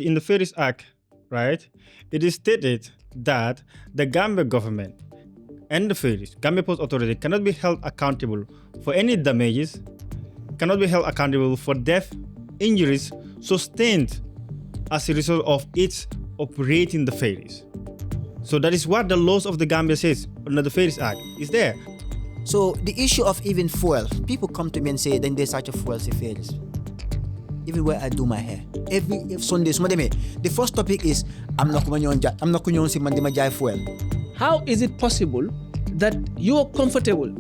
In the Ferries Act, right, it is stated that the Gambia government and the ferries, Gambia Ports Authority, cannot be held accountable for any damages, cannot be held accountable for death, injuries sustained as a result of its operating the ferries. So that is what the laws of the Gambia says under the Ferries Act is there. So the issue of even fuel, people come to me and say, then there's such a fuel ferries. Even where I do my hair, every Sunday, the first topic is I'm not going to see Mandima fuel. How is it possible that you're comfortable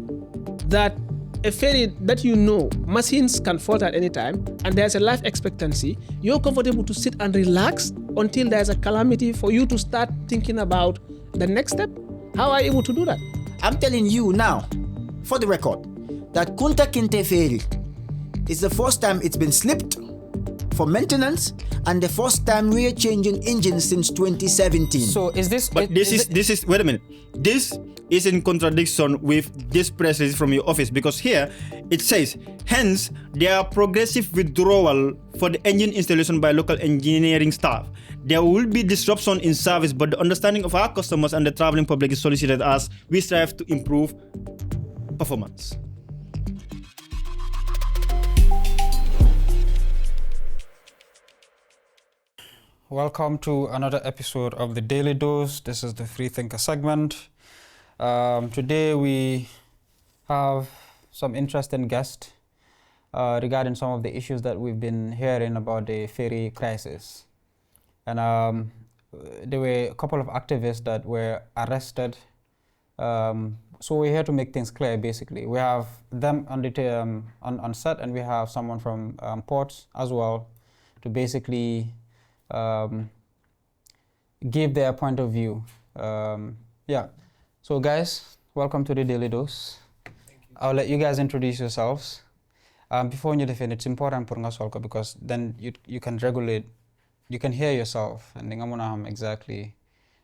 that a ferry that you know machines can fault at any time and there's a life expectancy, you're comfortable to sit and relax until there's a calamity for you to start thinking about the next step? How are you able to do that? I'm telling you now, for the record, that Kunta Kinte Ferry is the first time it's been slipped for maintenance and the first time we're changing engines since 2017. So is this? But this is wait a minute. This is in contradiction with this press release from your office, because here it says, hence there are progressive withdrawal for the engine installation by local engineering staff. There will be disruption in service, but the understanding of our customers and the traveling public is solicited as we strive to improve performance. Welcome to another episode of the Daily Dose. This is the Free Thinker segment. Today we have some interesting guests regarding some of the issues that we've been hearing about the ferry crisis. And there were a couple of activists that were arrested. So we're here to make things clear, basically. We have them on the on set, and we have someone from Ports as well to basically give their point of view. Yeah. So guys, welcome to the Daily Dose. I'll let you guys introduce yourselves. Before you define, it's important for us because then you can regulate, you can hear yourself, and then I'm gonna know exactly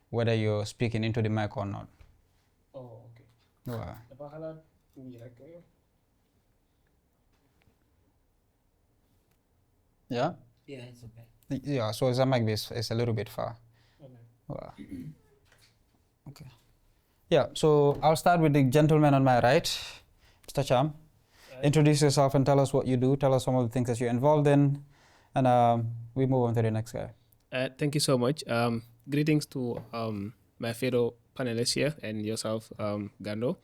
whether you're speaking into the mic or not. Oh, okay. Wow. Yeah? Yeah, it's okay. Yeah, so the mic is a little bit far. Okay. Wow. Okay. Yeah, so I'll start with the gentleman on my right, Mr. Cham. Introduce yourself and tell us what you do. Tell us some of the things that you're involved in, and we move on to the next guy. Thank you so much. Greetings to my fellow panelists here and yourself, Gando.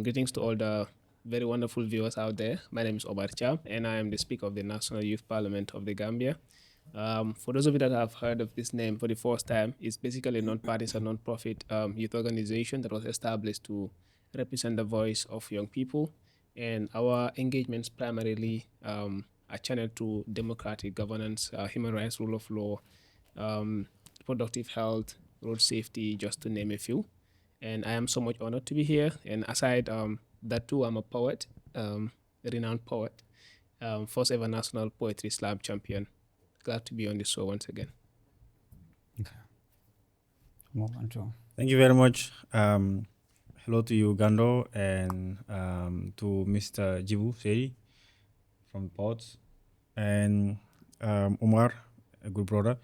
Greetings to all the very wonderful viewers out there. My name is Omar Cham, and I am the Speaker of the National Youth Parliament of the Gambia. For those of you that have heard of this name for the first time, it's basically a non-partisan, non-profit youth organization that was established to represent the voice of young people. And our engagements primarily are channeled to democratic governance, human rights, rule of law, productive health, road safety, just to name a few. And I am so much honored to be here. And aside that too, I'm a poet, a renowned poet, first ever national poetry slam champion. Glad to be on this show once again. Okay. Move on to. Thank you very much. Hello to you, Gando, and to Mr. Gibou Saidy from Ports, and Omar, a good brother,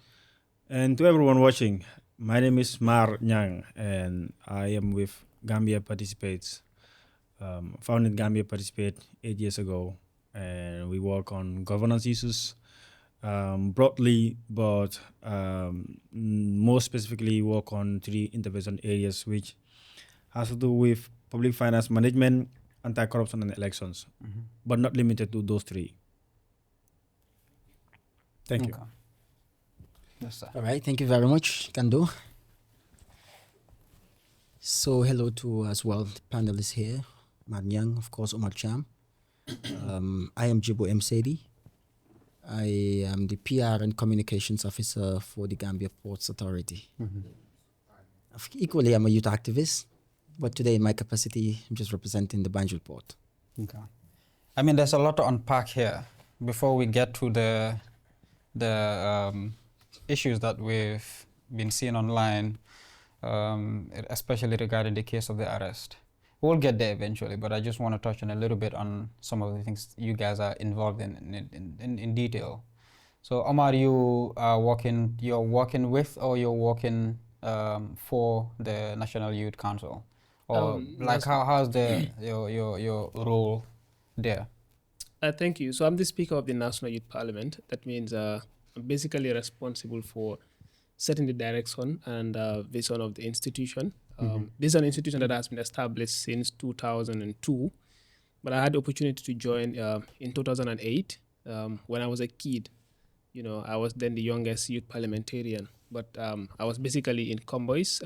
and to everyone watching. My name is Marr Nyang, and I am with Gambia Participates. Founded Gambia Participates 8 years ago, and we work on governance issues broadly, but more specifically work on 3 intervention areas, which has to do with public finance management, anti-corruption, and elections, but not limited to those 3. Thank you. Yes, sir. All right, thank you very much, Kando. So hello to as well the panelists here, Marr Nyang, of course, Omar Cham. I am Gibou Saidy. I am the PR and Communications Officer for the Gambia Ports Authority. Equally, I'm a youth activist, but today in my capacity, I'm just representing the Banjul port. Okay. I mean, there's a lot to unpack here before we get to the issues that we've been seeing online, especially regarding the case of the arrest. We'll get there eventually, but I just want to touch on a little bit on some of the things you guys are involved in detail. So Omar, you're working with, or you're working for the National Youth Council, or like how's your role there? Thank you. So I'm the Speaker of the National Youth Parliament. That means I'm basically responsible for setting the direction and vision of the institution. This is an institution that has been established since 2002, but I had the opportunity to join in 2008 when I was a kid. You know, I was then the youngest youth parliamentarian, but I was basically in Comboys,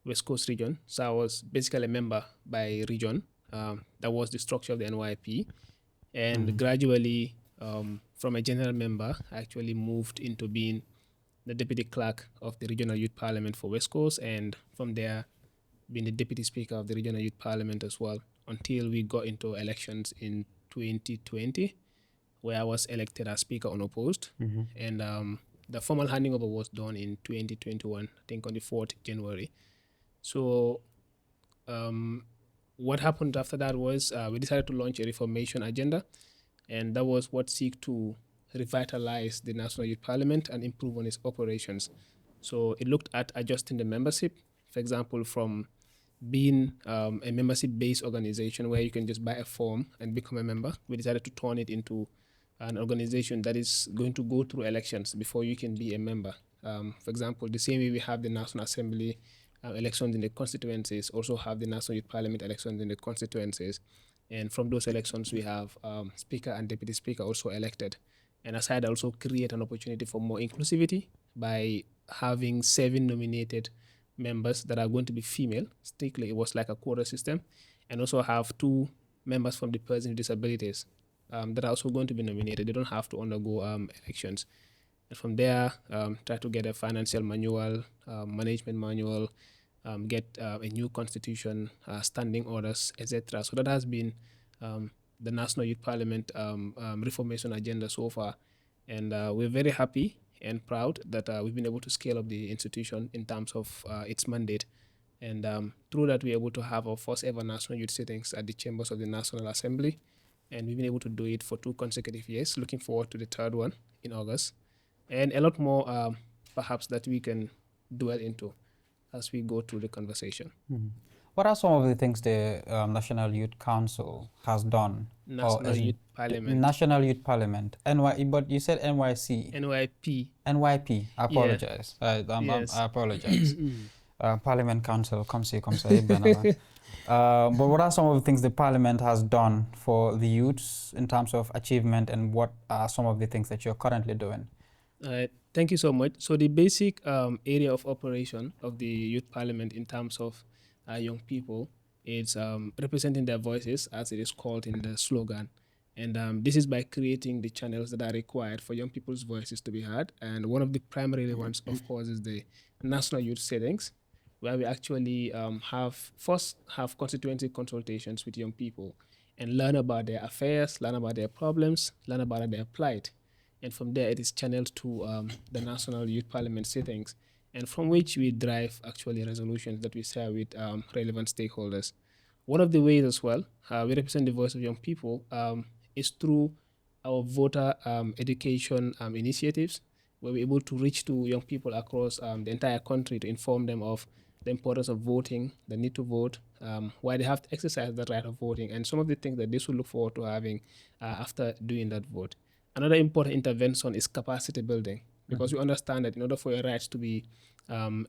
West Coast region. So I was basically a member by region. That was the structure of the NYP. And gradually, from a general member, I actually moved into being the deputy clerk of the regional youth parliament for West Coast, and from there, being the deputy speaker of the regional youth parliament as well, until we got into elections in 2020, where I was elected as speaker unopposed. And the formal handing over was done in 2021, I think on the 4th January. So what happened after that was we decided to launch a reformation agenda, and that was what seek to revitalize the National Youth Parliament and improve on its operations. So it looked at adjusting the membership, for example, from being a membership-based organization where you can just buy a form and become a member. We decided to turn it into an organization that is going to go through elections before you can be a member. For example, the same way we have the National Assembly elections in the constituencies, also have the National Youth Parliament elections in the constituencies. And from those elections, we have Speaker and Deputy Speaker also elected. And aside, also create an opportunity for more inclusivity by having 7 nominated members that are going to be female. Strictly, it was like a quota system. And also have 2 members from the persons with disabilities that are also going to be nominated. They don't have to undergo elections. And from there, try to get a financial manual, management manual, get a new constitution, standing orders, etc. So that has been the National Youth Parliament reformation agenda so far. And we're very happy and proud that we've been able to scale up the institution in terms of its mandate. And through that, we're able to have our first ever national youth sittings at the chambers of the National Assembly. And we've been able to do it for 2 consecutive years. Looking forward to the 3rd one in August. And a lot more perhaps that we can dwell into as we go through the conversation. What are some of the things the National Youth Council has done? National Youth Parliament. National Youth Parliament. But you said NYC. NYP. NYP. I apologize. Yeah. I apologize. Parliament Council. Come see. But what are some of the things the Parliament has done for the youths in terms of achievement, and what are some of the things that you're currently doing? Thank you so much. So the basic area of operation of the Youth Parliament in terms of young people is representing their voices, as it is called in the slogan. And this is by creating the channels that are required for young people's voices to be heard. And one of the primary ones, of course, is the National Youth Settings, where we actually have constituency consultations with young people and learn about their affairs, learn about their problems, learn about their plight. And from there, it is channeled to the National Youth Parliament sittings, and from which we drive actually resolutions that we share with relevant stakeholders. One of the ways as well we represent the voice of young people is through our voter education initiatives, where we're able to reach to young people across the entire country to inform them of the importance of voting, the need to vote, why they have to exercise that right of voting, and some of the things that they should look forward to having after doing that vote. Another important intervention is capacity building, because we understand that in order for your rights to be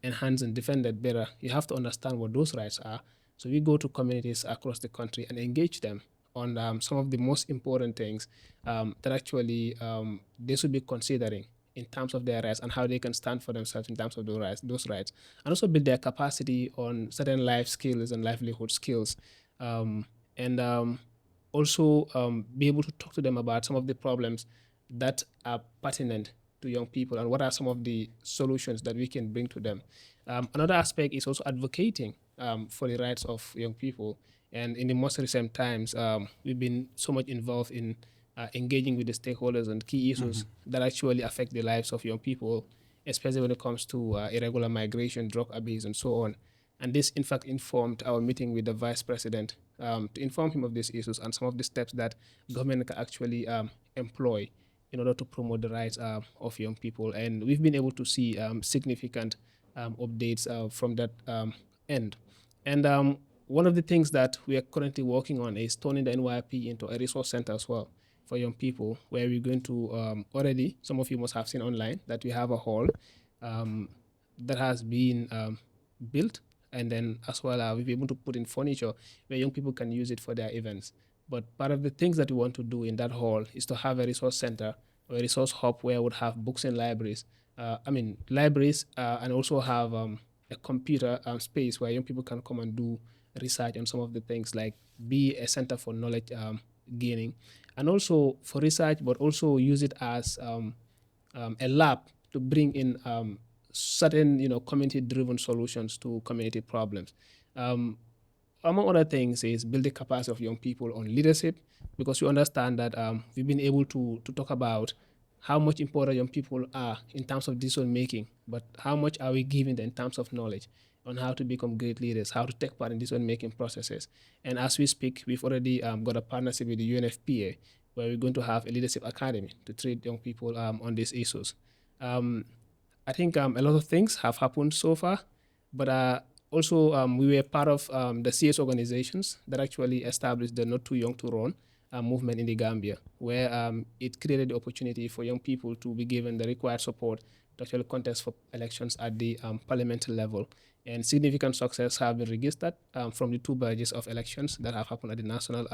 enhanced and defended better, you have to understand what those rights are. So we go to communities across the country and engage them on some of the most important things that actually they should be considering in terms of their rights and how they can stand for themselves in terms of those rights, and also build their capacity on certain life skills and livelihood skills, and also be able to talk to them about some of the problems that are pertinent to young people and what are some of the solutions that we can bring to them. Another aspect is also advocating for the rights of young people. And in the most recent times, we've been so much involved in engaging with the stakeholders on key issues that actually affect the lives of young people, especially when it comes to irregular migration, drug abuse, and so on. And this, in fact, informed our meeting with the Vice President to inform him of these issues and some of the steps that government can actually employ in order to promote the rights of young people. And we've been able to see significant updates from that end. And one of the things that we are currently working on is turning the NYP into a resource center as well for young people, where we're going to already, some of you must have seen online, that we have a hall that has been built, and then as well we'll be able to put in furniture where young people can use it for their events. But part of the things that we want to do in that hall is to have a resource center or a resource hub where we would have books and libraries. Libraries, and also have a computer space where young people can come and do research on some of the things, like be a center for knowledge gaining, and also for research, but also use it as a lab to bring in certain, community-driven solutions to community problems. Among other things is build the capacity of young people on leadership, because we understand that we've been able to talk about how much important young people are in terms of decision making, but how much are we giving them in terms of knowledge on how to become great leaders, how to take part in decision making processes. And as we speak, we've already got a partnership with the UNFPA, where we're going to have a leadership academy to train young people on these issues. I think a lot of things have happened so far, but also we were part of the CS organizations that actually established the Not Too Young to Run movement in the Gambia, where it created the opportunity for young people to be given the required support to actually contest for elections at the parliamentary level. And significant success have been registered from the 2 batches of elections that have happened at the National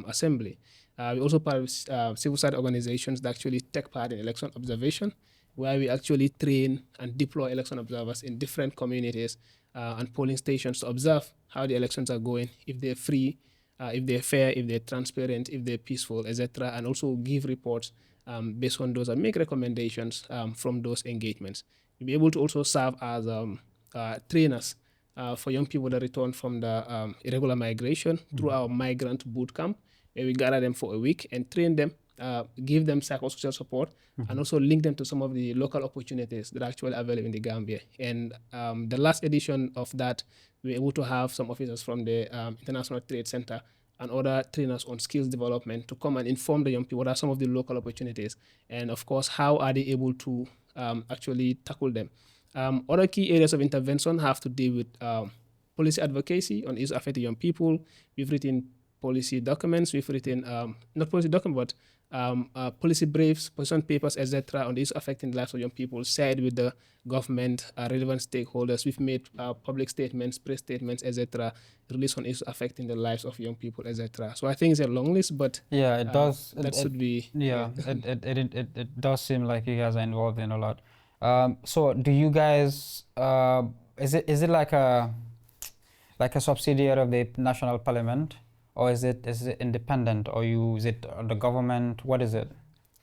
Assembly. We also part of civil society organizations that actually take part in election observation, where we actually train and deploy election observers in different communities and polling stations to observe how the elections are going, if they're free, if they're fair, if they're transparent, if they're peaceful, etc., and also give reports based on those and make recommendations from those engagements. We'll be able to also serve as trainers for young people that return from the irregular migration through our migrant boot camp, where we gather them for a week and train them, give them psychosocial support, and also link them to some of the local opportunities that are actually available in the Gambia. And the last edition of that, we were able to have some officers from the International Trade Center and other trainers on skills development to come and inform the young people what are some of the local opportunities, and of course, how are they able to actually tackle them. Other key areas of intervention have to do with policy advocacy on issues affecting young people. We've written policy documents, we've written, not policy documents, but policy briefs, position papers, etc., on issues affecting the lives of young people, shared with the government, relevant stakeholders. We've made public statements, press statements, etc., released on issues affecting the lives of young people, etc. So I think it's a long list, but yeah, it does. That should be. Yeah, it does seem like you guys are involved in a lot. So do you guys? Is it like a subsidiary of the national parliament, or is it independent, or is it the government? What is it?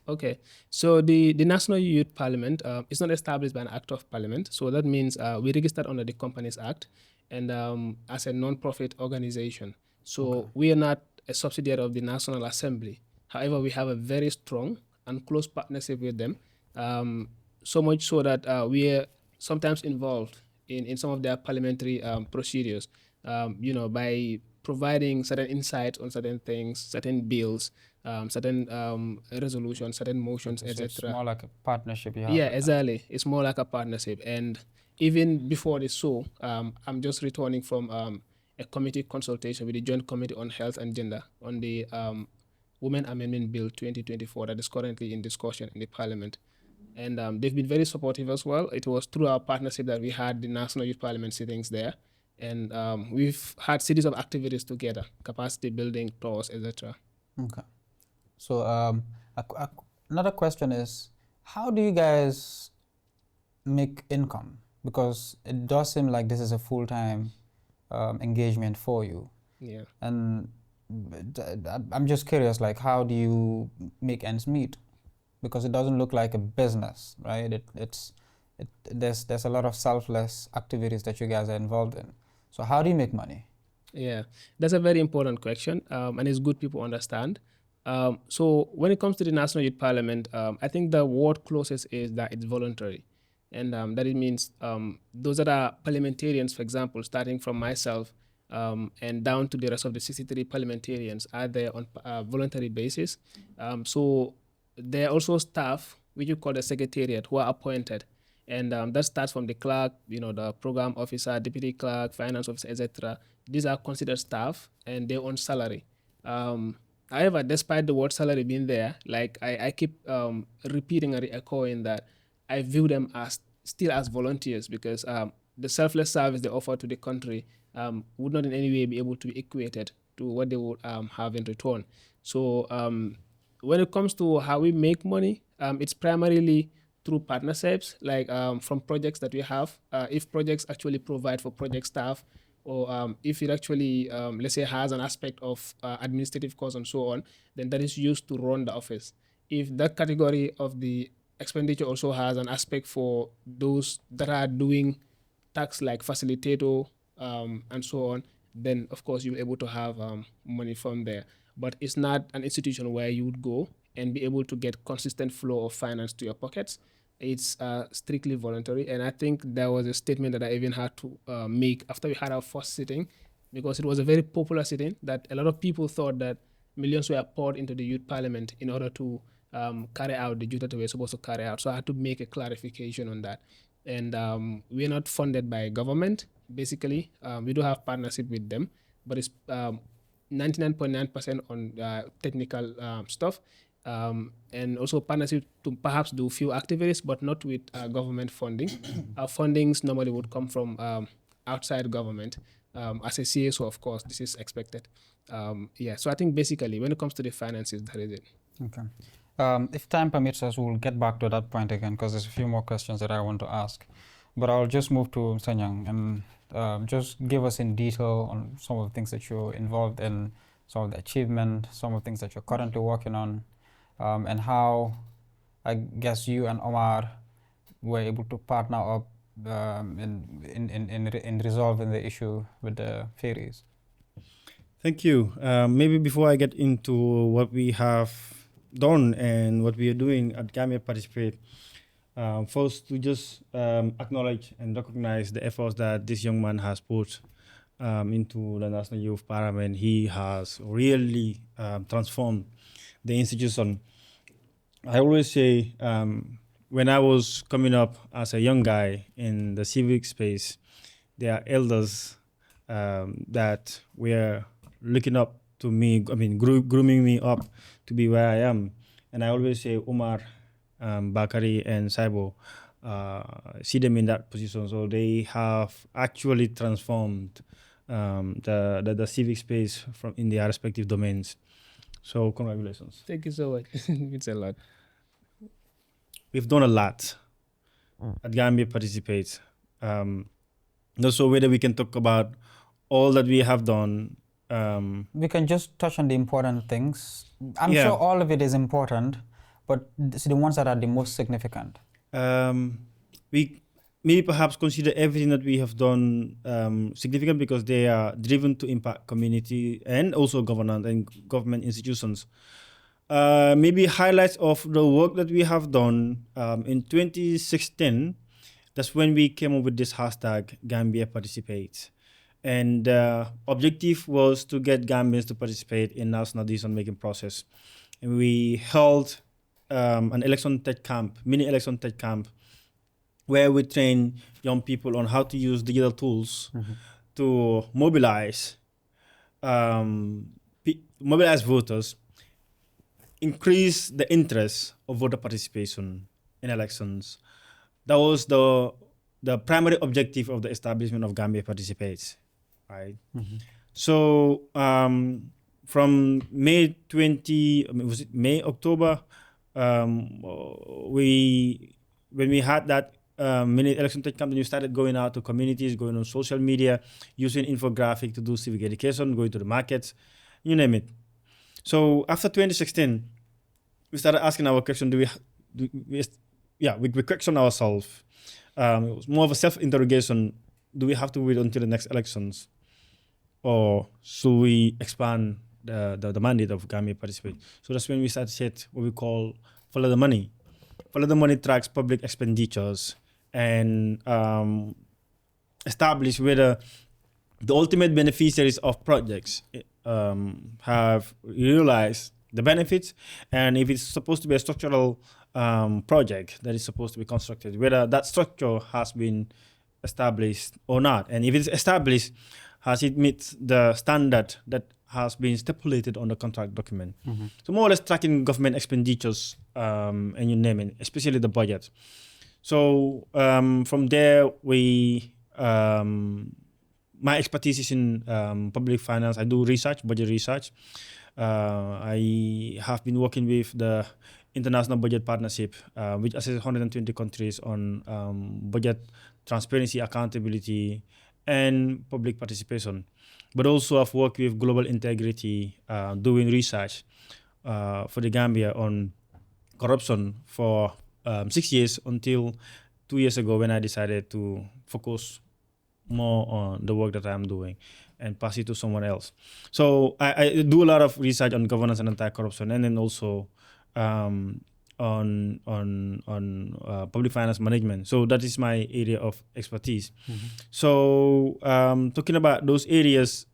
Okay, so the National Youth Parliament is not established by an act of parliament. So that means we registered under the Companies Act and as a non-profit organization. So we are not a subsidiary of the National Assembly. However, we have a very strong and close partnership with them, so much so that we are sometimes involved in some of their parliamentary procedures, by providing certain insights on certain things, certain bills, certain resolutions, certain motions, etc. It's more like a partnership you have. Yeah, exactly. It's more like a partnership. And even before this show, I'm just returning from a committee consultation with the Joint Committee on Health and Gender on the Women Amendment Bill 2024 that is currently in discussion in the Parliament. And they've been very supportive as well. It was through our partnership that we had the National Youth Parliament sittings there. And we've had series of activities together, capacity building, tours, etc. Okay. So another question is, how do you guys make income? Because it does seem like this is a full-time engagement for you. Yeah. And I'm just curious, like, how do you make ends meet? Because it doesn't look like a business, right? There's a lot of selfless activities that you guys are involved in. So how do you make money? Yeah, that's a very important question, and it's good people understand. So when it comes to the National Youth Parliament, I think the word closest is that it's voluntary. And that it means those that are parliamentarians, for example, starting from myself and down to the rest of the 63 parliamentarians are there on a voluntary basis. So there are also staff, which you call the secretariat, who are appointed. And that starts from the clerk, the program officer, deputy clerk, finance officer, etc. These are considered staff and they're on salary. However, despite the word salary being there, like I keep repeating and echoing that I view them as still as volunteers, because the selfless service they offer to the country would not in any way be able to be equated to what they would have in return. So when it comes to how we make money, it's primarily through partnerships, like from projects that we have. If projects actually provide for project staff, or if it actually, let's say, has an aspect of administrative costs and so on, then that is used to run the office. If that category of the expenditure also has an aspect for those that are doing tasks like facilitator and so on, then of course you're able to have money from there. But it's not an institution where you would go and be able to get consistent flow of finance to your pockets. It's strictly voluntary. And I think there was a statement that I even had to make after we had our first sitting, because it was a very popular sitting that a lot of people thought that millions were poured into the youth parliament in order to carry out the duty that we were supposed to carry out. So I had to make a clarification on that. And we're not funded by government, basically. We do have partnership with them, but it's 99.9% on technical stuff. And also partnership to perhaps do few activities, but not with government funding. Our fundings normally would come from outside government. As a CSO, of course, this is expected. So I think basically when it comes to the finances, that is it. Okay. If time permits us, we'll get back to that point again, because there's a few more questions that I want to ask. But I'll just move to Mr. Nyang and just give us in detail on some of the things that you're involved in, some of the achievement, some of the things that you're currently working on, and how, I guess, you and Omar were able to partner up in resolving the issue with the ferries. Thank you. Maybe before I get into what we have done and what we are doing at Gambia Participate, first to just acknowledge and recognize the efforts that this young man has put into the National Youth Parliament. He has really transformed the institution. I always say, when I was coming up as a young guy in the civic space, there are elders that were looking up to me, grooming me up to be where I am. And I always say Omar, Bakari, and Saibo, see them in that position. So they have actually transformed the civic space from in their respective domains. So congratulations. Thank you so much. It's a lot. We've done a lot at Gambia Participates. Also, whether we can talk about all that we have done. We can just touch on the important things. I'm sure all of it is important, but it's the ones that are the most significant. We maybe perhaps consider everything that we have done significant because they are driven to impact community and also governance and government institutions. Maybe highlights of the work that we have done in 2016. That's when we came up with this hashtag Gambia Participates. And the objective was to get Gambians to participate in national decision-making process. And we held an election tech camp, mini election tech camp, where we train young people on how to use digital tools to mobilize voters, increase the interest of voter participation in elections. That was the primary objective of the establishment of Gambia Participates, right? So from October, when we had that mini election tech campaign, we started going out to communities, going on social media, using infographic to do civic education, going to the markets, you name it. So after 2016, we started asking our question: we question ourselves. It was more of a self-interrogation. Do we have to wait until the next elections, or should we expand the mandate of Gambia Participate? So that's when we started set what we call follow the money. Follow the money tracks public expenditures and establish whether the ultimate beneficiaries of projects have realized the benefits, and if it's supposed to be a structural project that is supposed to be constructed, whether that structure has been established or not, and if it's established, has it meet the standard that has been stipulated on the contract document. So more or less tracking government expenditures, and you name it, especially the budget. So from there, my expertise is in public finance. I do research, budget research. I have been working with the International Budget Partnership, which assesses 120 countries on budget transparency, accountability, and public participation. But also I've worked with Global Integrity, doing research for the Gambia on corruption for 6 years until 2 years ago when I decided to focus more on the work that I'm doing and pass it to someone else. So I do a lot of research on governance and anti-corruption, and then also on public finance management. So that is my area of expertise. So talking about those areas,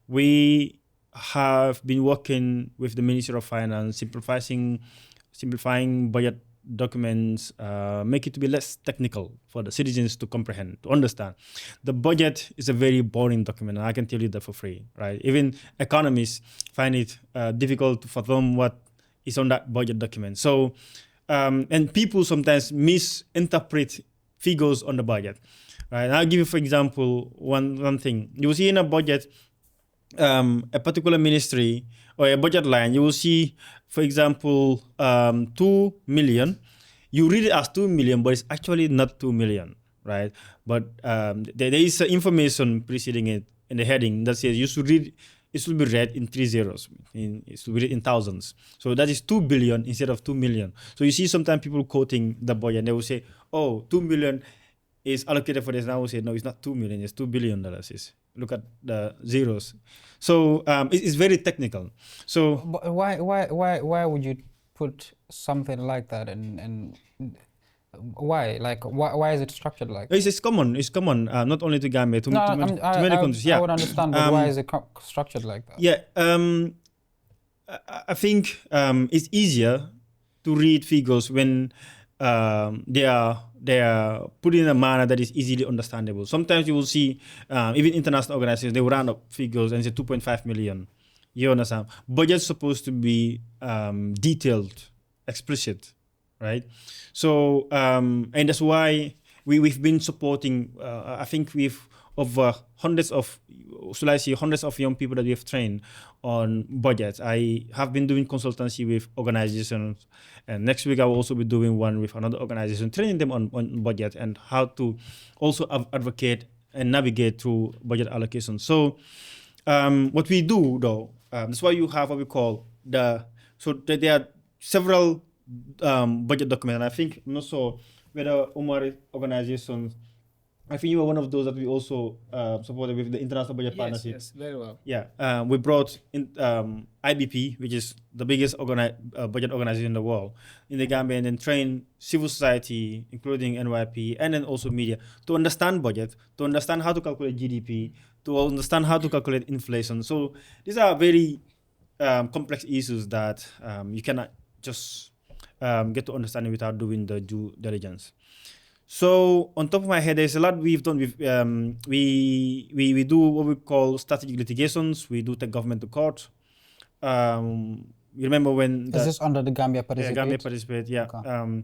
we have been working with the Ministry of Finance, simplifying budget documents, make it to be less technical for the citizens to comprehend, to understand. The budget is a very boring document, and I can tell you that for free, right? Even economists find it difficult to fathom what is on that budget document. So, and people sometimes misinterpret figures on the budget, right? I'll give you, for example, one thing. You will see in a budget, a particular ministry or a budget line, you will see, for example, 2 million. You read it as 2 million, but it's actually not 2 million, right? But there is information preceding it in the heading that says it should be read in 3 zeros. It should be read in thousands. So that is 2 billion instead of 2 million. So you see sometimes people quoting the budget, and they will say, oh, 2 million is allocated for this. And I will say, no, it's not 2 million, it's $2 billion. Look at the zeros. So it's very technical. So But why would you put something like that, and why? Like, why is it structured like that? it's common. It's common, not only to Gambia, to many countries. I Yeah, would understand, but why is it structured like that? yeah. I think it's easier to read figures when they are put in a manner that is easily understandable. Sometimes you will see even international organizations, they will round up figures and say 2.5 million. You understand? Budget's supposed to be detailed, explicit, right? So and that's why we've been supporting. I think we've over hundreds of young people that we have trained on budgets. I have been doing consultancy with organizations, and next week I will also be doing one with another organization, training them on budget and how to also advocate and navigate through budget allocation. So what we do though, that's why you have what we call there are several budget documents, and I think I'm not sure whether Omar organizations, I think you were one of those that we also supported with the International Budget Partnership. Yes, very well. Yeah, we brought in IBP, which is the biggest budget organization in the world, in the Gambia, and then train civil society, including NYP, and then also media, to understand budget, to understand how to calculate GDP, to understand how to calculate inflation. So these are very complex issues that you cannot just get to understanding without doing the due diligence. So on top of my head, there's a lot we've done. We do what we call strategic litigations. We do take government to court. You remember when Is this under the Gambia Participates? Gambia Participate, yeah. Okay.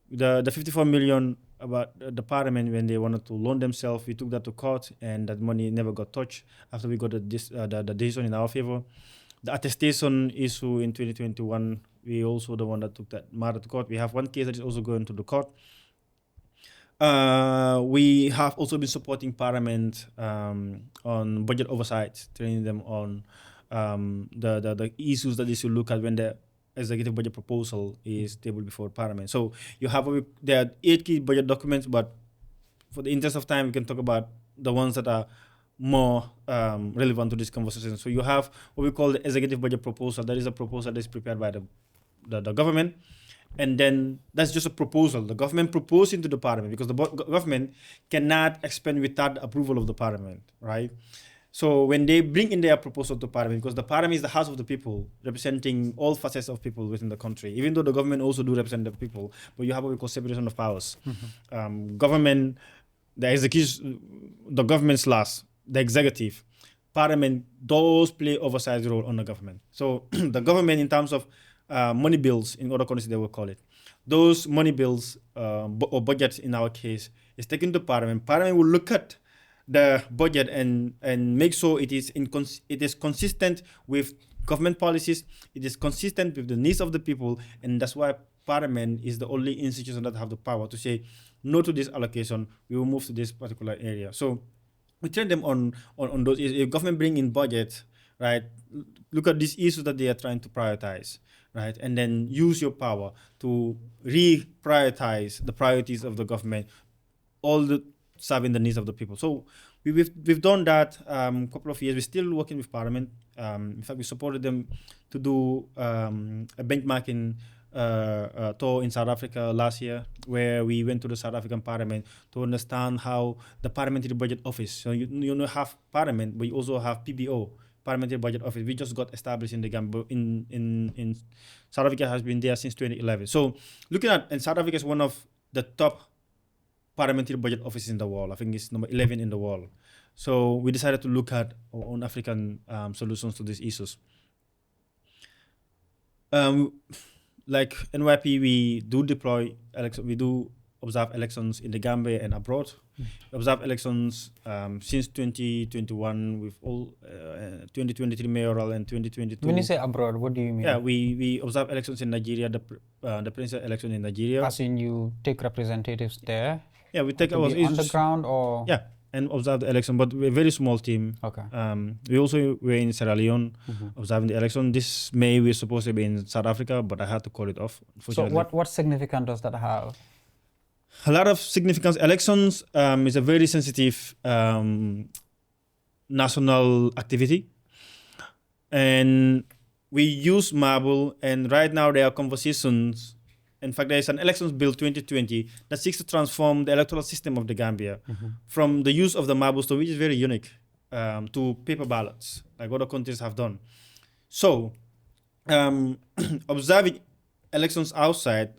The 54 million about the parliament when they wanted to loan themselves, we took that to court, and that money never got touched after we got the decision in our favor. The attestation issue in 2021, we also the one that took that matter to court. We have one case that is also going to the court. We have also been supporting Parliament on budget oversight, training them on the issues that they should look at when the executive budget proposal is tabled before Parliament. So you have there are 8 key budget documents, but for the interest of time, we can talk about the ones that are more relevant to this conversation. So you have what we call the executive budget proposal. That is a proposal that is prepared by the government. And then that's just a proposal. The government proposing to the parliament, because the government cannot expend without the approval of the parliament, right? So when they bring in their proposal to parliament, because the parliament is the house of the people, representing all facets of people within the country, even though the government also do represent the people, but you have what we call separation of powers. Government, the execution, the government's last, the executive, parliament, those play oversight role on the government. So the government, in terms of money bills, in other countries they will call it, those money bills or budgets in our case is taken to parliament. Parliament will look at the budget and make sure it is consistent with government policies, it is consistent with the needs of the people, and that's why parliament is the only institution that have the power to say no to this allocation, we will move to this particular area. So we train them on those. If government bring in budget, right, look at these issues that they are trying to prioritize, right, and then use your power to re-prioritize the priorities of the government, serving the needs of the people. So we've done that a couple of years. We're still working with Parliament. In fact, we supported them to do a benchmarking tour in South Africa last year, where we went to the South African Parliament to understand how the Parliamentary Budget Office. So you have Parliament, but you also have PBO, Parliamentary Budget Office. We just got established in the Gambia. In South Africa has been there since 2011. So looking at, and South Africa is one of the top parliamentary budget offices in the world. I think it's number 11 in the world. So we decided to look at our own African solutions to these issues. Like NYP, we do deploy elections. We do observe elections in the Gambia and abroad. We observe elections since 2021 with all 2023 mayoral and 2022. When you say abroad, what do you mean? Yeah, we observe elections in Nigeria, the presidential election in Nigeria. As in you take representatives there? Yeah, we take our on the ground or? Yeah, and observe the election, but we're a very small team. Okay. We also were in Sierra Leone observing the election. This May we're supposed to be in South Africa, but I had to call it off. So what significance does that have? A lot of significance. Elections is a very sensitive national activity, and we use marble. And right now there are conversations. In fact, there is an elections bill 2020 that seeks to transform the electoral system of the Gambia from the use of the marble stone, which is very unique, to paper ballots, like other countries have done. So, observing elections outside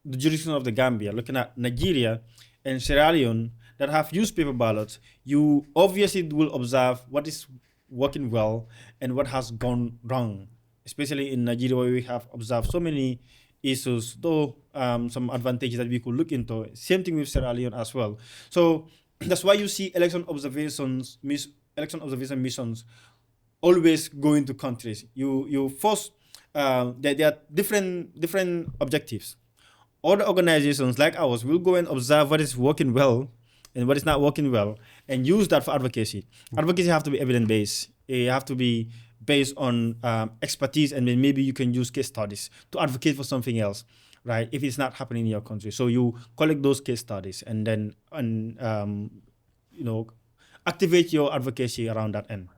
the jurisdiction of the Gambia, looking at Nigeria and Sierra Leone that have used paper ballots, you obviously will observe what is working well and what has gone wrong, especially in Nigeria, where we have observed so many issues, though some advantages that we could look into. Same thing with Sierra Leone as well. So that's why you see election observation missions always go into countries. You first there are different objectives. Other organizations like ours will go and observe what is working well and what is not working well, and use that for advocacy. Advocacy have to be evidence-based. It have to be based on expertise, and then maybe you can use case studies to advocate for something else, right? If it's not happening in your country. So you collect those case studies and then activate your advocacy around that end.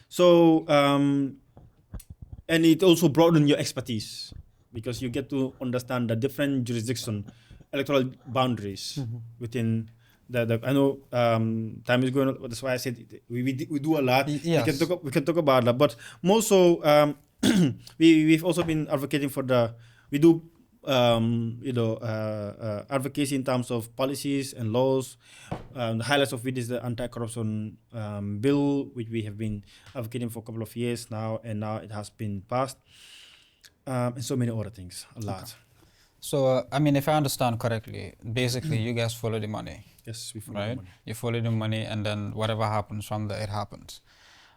So, and it also broadens your expertise, because you get to understand the different electoral boundaries within the. I know time is going on, that's why I said we do a lot. Yes. We can talk about that, but more so we've also been advocating for advocacy in terms of policies and laws. The highlights of it is the anti-corruption bill, which we have been advocating for a couple of years now, and now it has been passed. And so many other things, a lot. Okay. So, I mean, if I understand correctly, basically you guys follow the money. Yes, we follow right? the money. You follow the money, and then whatever happens from there, it happens.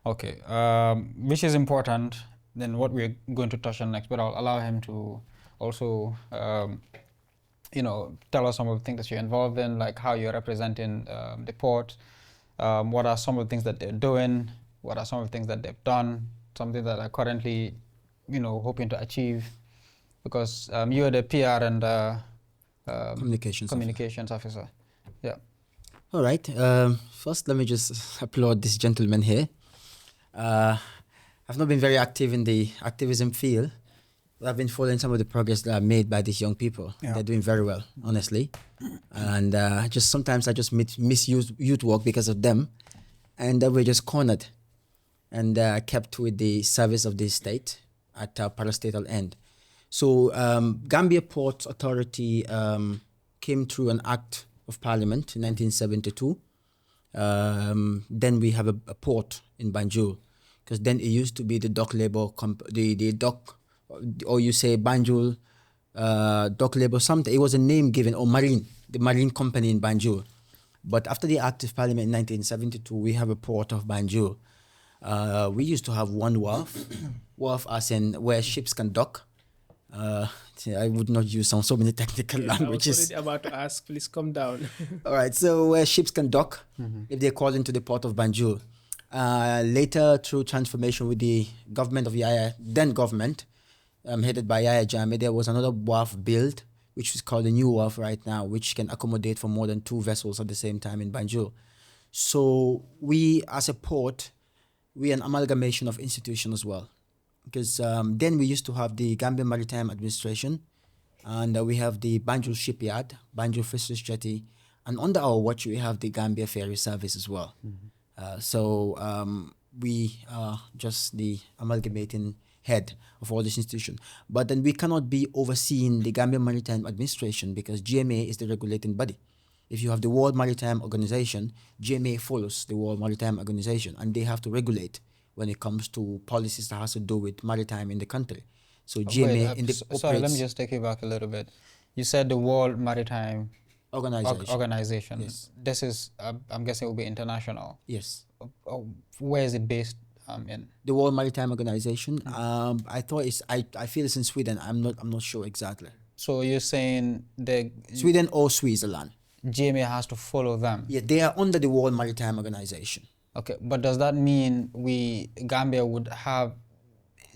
Okay, which is important. Then what we're going to touch on next, but I'll allow him to also, tell us some of the things that you're involved in, like how you're representing the port. What are some of the things that they're doing? What are some of the things that they've done? Something that are currently, hoping to achieve, because you're the PR and communications officer. Yeah. All right. First, let me just applaud this gentleman here. I've not been very active in the activism field, but I've been following some of the progress that are made by these young people. Yeah. They're doing very well, honestly. And sometimes I just miss youth work because of them. and we're just cornered and kept with the service of the state at parastatal end. So Gambia Ports Authority came through an act of parliament in 1972. Then we have a port in Banjul, because then it used to be the dock labor, the dock, or you say Banjul dock labor, something. It was a name given, or marine, the marine company in Banjul. But after the act of parliament in 1972, we have a port of Banjul. We used to have one wharf as in where ships can dock. I would not use so many technical languages. I was already about to ask, please come down. All right, so where ships can dock if they call into the port of Banjul. Later, through transformation with the government of Yaya, then government, headed by Yaya Jammeh, there was another wharf built, which is called the new wharf right now, which can accommodate for more than 2 vessels at the same time in Banjul. So we, as a port, we're an amalgamation of institutions as well. Because then we used to have the Gambia Maritime Administration, and we have the Banjul Shipyard, Banjul Fisheries Jetty, and under our watch we have the Gambia Ferry Service as well. So we are just the amalgamating head of all this institution. But then we cannot be overseeing the Gambia Maritime Administration, because GMA is the regulating body. If you have the World Maritime Organization, GMA follows the World Maritime Organization, and they have to regulate when it comes to policies that has to do with maritime in the country. So GMA sorry, let me just take you back a little bit. You said the World Maritime Organization. Yes. This is, I'm guessing, it will be international. Yes. Where is it based in? The World Maritime Organization. I thought I feel it's in Sweden. I'm not sure exactly. So you're saying the Sweden or Switzerland. GMA has to follow them? Yeah, they are under the World Maritime Organization. Okay, but does that mean Gambia would have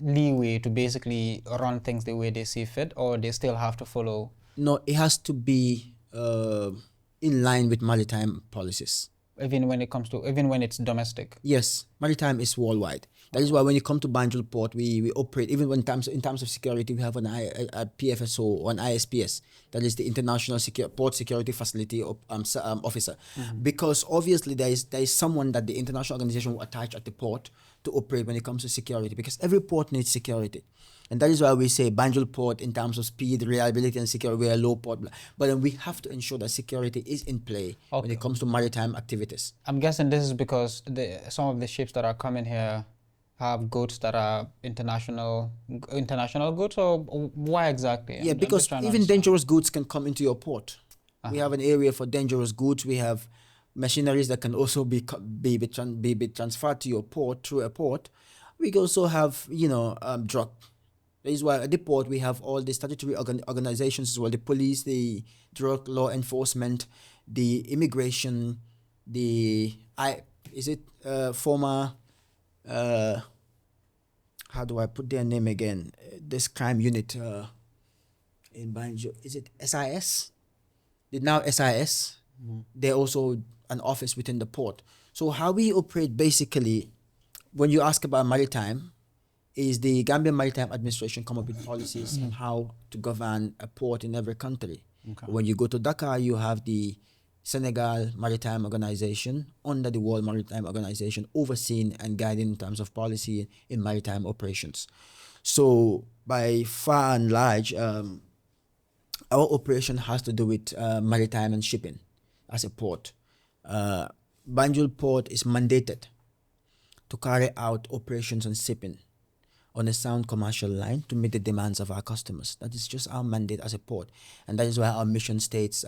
leeway to basically run things the way they see fit, or they still have to follow? No, it has to be in line with maritime policies. Even when it's domestic? Yes, maritime is worldwide. That is why when you come to Banjul Port, we operate, even in terms of security, we have a PFSO or an ISPS, that is the International Port Security Facility Officer. Because obviously there is someone that the international organization will attach at the port to operate when it comes to security, because every port needs security. And that is why we say Banjul Port, in terms of speed, reliability, and security, we're a low port. But then we have to ensure that security is in play when it comes to maritime activities. I'm guessing this is because some of the ships that are coming here have goods that are international goods, or why exactly? Yeah, because even dangerous goods can come into your port. We have an area for dangerous goods. We have machineries that can also be transferred to your port through a port. We also have, drug. That is why at the port we have all the statutory organizations as well: the police, the drug law enforcement, the immigration, former. How do I put their name again? This crime unit in Banjul, is it SIS? Now SIS. They're also an office within the port. So how we operate, basically, when you ask about maritime, is the Gambia Maritime Administration come up with policies on how to govern a port in every country. Okay. When you go to Dakar, you have the Senegal Maritime Organization under the World Maritime Organization, overseeing and guiding in terms of policy in maritime operations. So by far and large, our operation has to do with maritime and shipping as a port. Banjul Port is mandated to carry out operations on shipping on a sound commercial line to meet the demands of our customers. That is just our mandate as a port. And that is why our mission states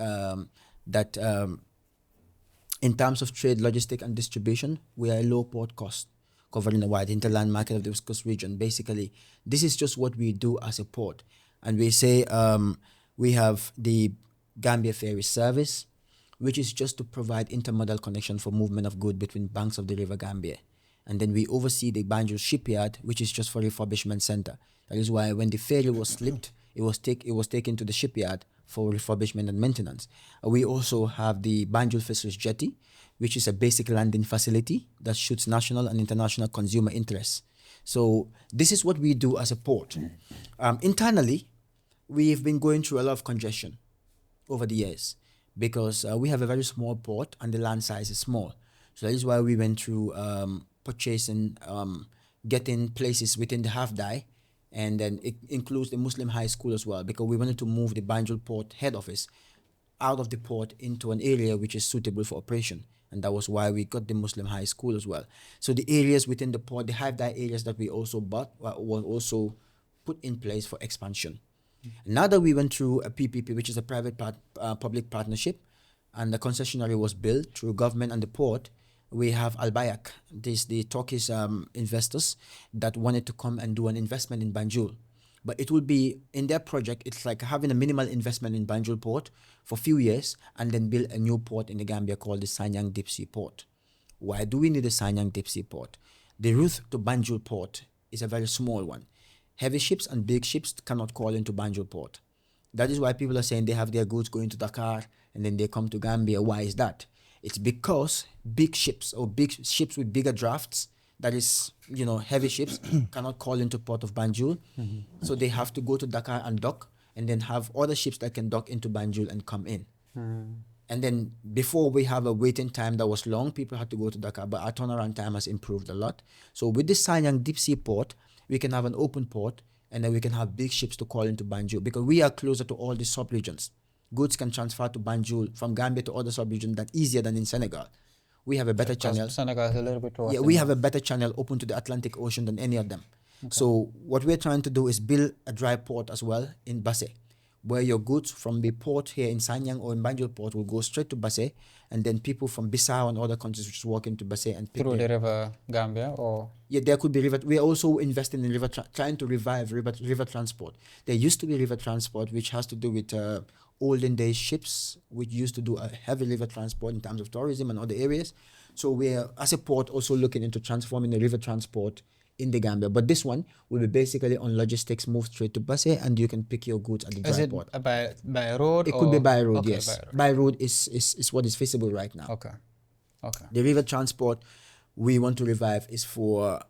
that in terms of trade, logistic, and distribution, we are a low port cost, covering the wide hinterland market of the West Coast region. Basically, this is just what we do as a port. And we say we have the Gambia Ferry Service, which is just to provide intermodal connection for movement of goods between banks of the River Gambia. And then we oversee the Banjul Shipyard, which is just for refurbishment center. That is why when the ferry was slipped, it was taken to the shipyard for refurbishment and maintenance. We also have the Banjul Fisheries Jetty, which is a basic landing facility that shoots national and international consumer interests. So this is what we do as a port. Internally, we've been going through a lot of congestion over the years, because we have a very small port and the land size is small. So that is why we went through purchasing, getting places within the half-die, and then it includes the Muslim high school as well, because we wanted to move the Banjul port head office out of the port into an area which is suitable for operation. And that was why we got the Muslim high school as well. So the areas within the port, the half-die areas that we also bought were also put in place for expansion. Now that we went through a PPP, which is a public partnership, and the concessionary was built through government and the port, we have Al Bayak, the Turkish investors that wanted to come and do an investment in Banjul. But it will be, in their project, it's like having a minimal investment in Banjul port for a few years and then build a new port in the Gambia called the Sanyang Deep Sea Port. Why do we need the Sanyang Deep Sea Port? The route to Banjul port is a very small one. Heavy ships and big ships cannot call into Banjul port. That is why people are saying they have their goods going to Dakar and then they come to Gambia. Why is that? It's because big ships with bigger drafts, that is, heavy ships, cannot call into port of Banjul. So they have to go to Dakar and dock, and then have other ships that can dock into Banjul and come in. And then before, we have a waiting time that was long. People had to go to Dakar, but our turnaround time has improved a lot. So with this Sanyang Deep Sea Port, we can have an open port, and then we can have big ships to call into Banjul, because we are closer to all the sub-regions. Goods can transfer to Banjul from Gambia to other sub-regions that easier than in Senegal. We have a better channel. Senegal is a little bit towards we have a better channel open to the Atlantic Ocean than any of them. Okay. So what we're trying to do is build a dry port as well in Basse, where your goods from the port here in Sanyang or in Banjul port will go straight to Basse, and then people from Bissau and other countries just walk into Basse and pick through the river Gambia, or there could be river. We are also investing in trying to revive river transport. There used to be river transport, which has to do with olden days ships, which used to do a heavy river transport in terms of tourism and other areas. So we're, as a port, also looking into transforming the river transport in the Gambia. But this one will be basically on logistics, move straight to Basse, and you can pick your goods at the dry port. Is it by road? It could be by road, okay, yes. By road is what is feasible right now. Okay. The river transport we want to revive is for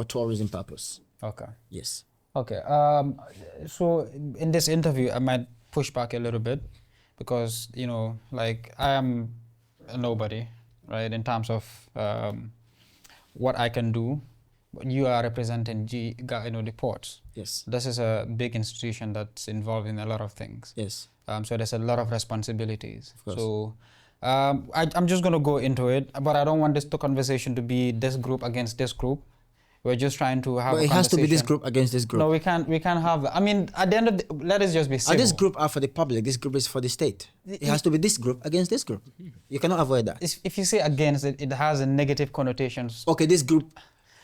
tourism purpose. Okay. Yes. Okay. So in this interview, I might push back a little bit, because like, I am a nobody, right, in terms of what I can do. You are representing the ports. Yes. This is a big institution that's involved in a lot of things. Yes. So there's a lot of responsibilities. Of course. So I'm just going to go into it, but I don't want this conversation to be this group against this group. We're just trying to have. But it has to be this group against this group. No, we can't have. I mean, at the end of the, let us just be civil. And this group are for the public. This group is for the state. It has to be this group against this group. You cannot avoid that. If you say against it, it has a negative connotations. Okay, this group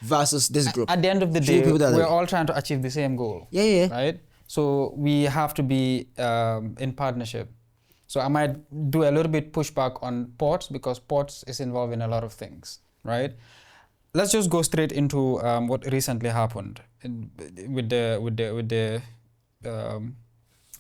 versus this group. At the end of the day, we're all trying to achieve the same goal. Yeah. Right. So we have to be in partnership. So I might do a little bit pushback on ports, because ports is involved in a lot of things, right? Let's just go straight into what recently happened with the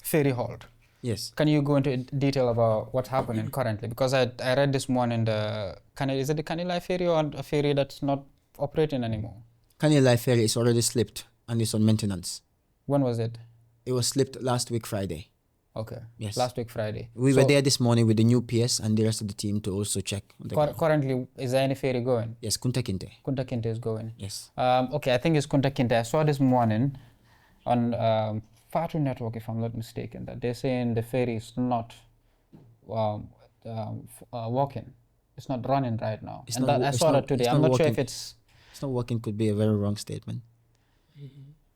ferry halt. Yes. Can you go into detail about what's happening currently? Because I read this morning is it the Kanilai ferry or a ferry that's not operating anymore? Kanilai ferry is already slipped and it's on maintenance. When was it? It was slipped last week Friday. Okay. Yes. Last week Friday. We were there this morning with the new PS and the rest of the team to also check. Currently, is there any ferry going? Yes, Kunta Kinte. Kunta Kinte is going. Yes. Okay, I think it's Kunta Kinte. I saw this morning on Fatu Network, if I'm not mistaken, that they're saying the ferry is not working. It's not running right now. I saw that today. I'm not sure if it's not working. Could be a very wrong statement.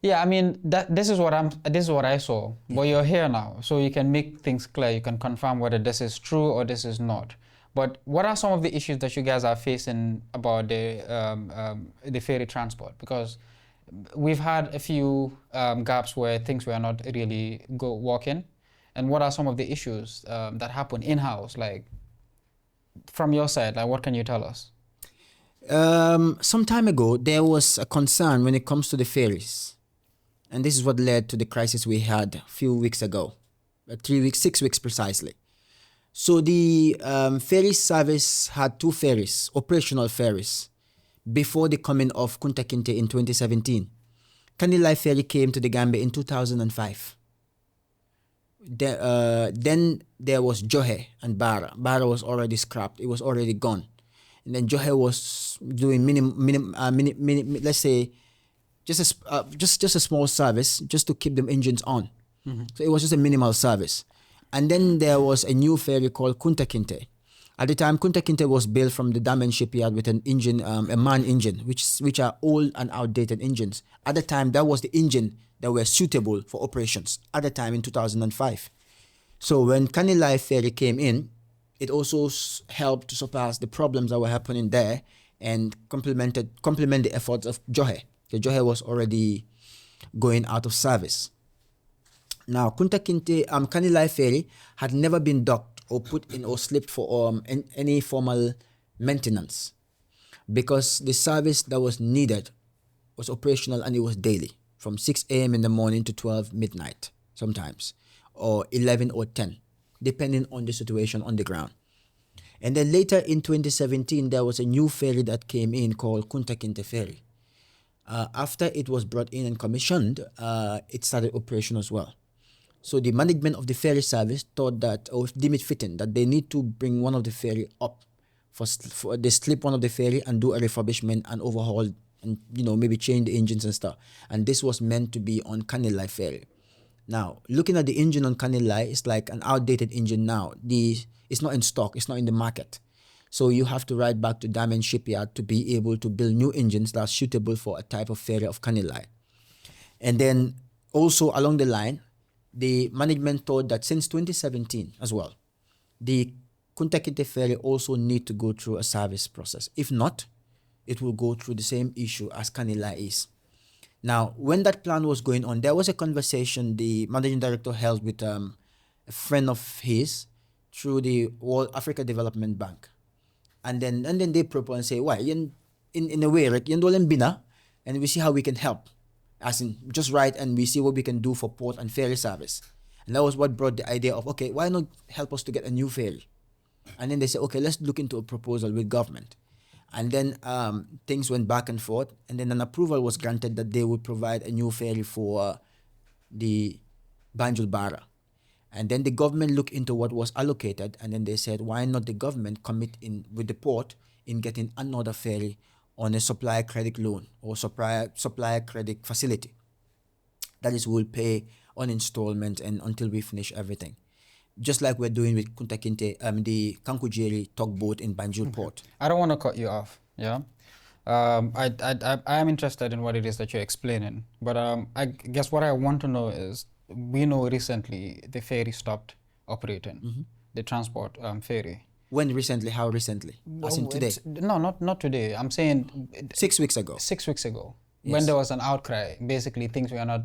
Yeah, I mean this is what I saw. But you're here now, so you can make things clear. You can confirm whether this is true or this is not. But what are some of the issues that you guys are facing about the ferry transport? Because we've had a few gaps where things were not really working. And what are some of the issues that happen in-house? Like, from your side, like, what can you tell us? Some time ago, there was a concern when it comes to the ferries. And this is what led to the crisis we had a few weeks ago, 6 weeks precisely. So the ferry service had 2 ferries, operational ferries, before the coming of Kunta Kinte in 2017. Kanilai ferry came to the Gambia in 2005. Then there was Johe and Barra. Barra was already scrapped. It was already gone. And then Johe was doing let's say just a small service just to keep them engines on. So it was just a minimal service. And then there was a new ferry called Kunta Kinte. At the time, Kunta Kinte was built from the Damen shipyard with an engine, a MAN engine, which are old and outdated engines. At the time, that was the engine that were suitable for operations. At the time in 2005. So when Kanilai ferry came in, it also helped to surpass the problems that were happening there and complement the efforts of Johe. The Johe was already going out of service. Now, Kunta Kinte, Kanilai ferry had never been docked or put in or slipped for any formal maintenance because the service that was needed was operational and it was daily from 6 a.m. in the morning to 12 midnight sometimes, or 11 or 10, depending on the situation on the ground. And then later in 2017, there was a new ferry that came in called Kunta Kinte Ferry. After it was brought in and commissioned, it started operation as well. So the management of the ferry service thought that, or deemed it fitting, that they need to bring one of the ferry up for they slip one of the ferry and do a refurbishment and overhaul and maybe change the engines and stuff. And this was meant to be on Kanilai ferry. Now, looking at the engine on Kanilai, it's like an outdated engine now. It's not in stock, it's not in the market. So you have to ride back to Damen shipyard to be able to build new engines that are suitable for a type of ferry of Kanilai. And then also along the line, the management thought that since 2017 as well, the Kunta Kinte ferry also need to go through a service process. If not, it will go through the same issue as Kanilai is. Now, when that plan was going on, there was a conversation the managing director held with a friend of his through the World Africa Development Bank. And then they propose and say, why? In a way, right? Bina, and we see how we can help. As in, just write and we see what we can do for port and ferry service. And that was what brought the idea of, okay, why not help us to get a new ferry? And then they said, okay, let's look into a proposal with government. And then things went back and forth. And then an approval was granted that they would provide a new ferry for the Banjul Barra. And then the government looked into what was allocated. And then they said, why not the government commit in with the port in getting another ferry on a supplier credit loan or supplier credit facility. That is, we'll pay on installment and until we finish everything. Just like we're doing with Kunta Kinte, the Kankujeri tugboat in Banjul port. I don't want to cut you off, yeah? I am interested in what it is that you're explaining, but I guess what I want to know is, we know recently the ferry stopped operating, the transport ferry. When recently? How recently? As in today? No, not today. I'm saying 6 weeks ago. 6 weeks ago, Yes. when there was an outcry, basically things were not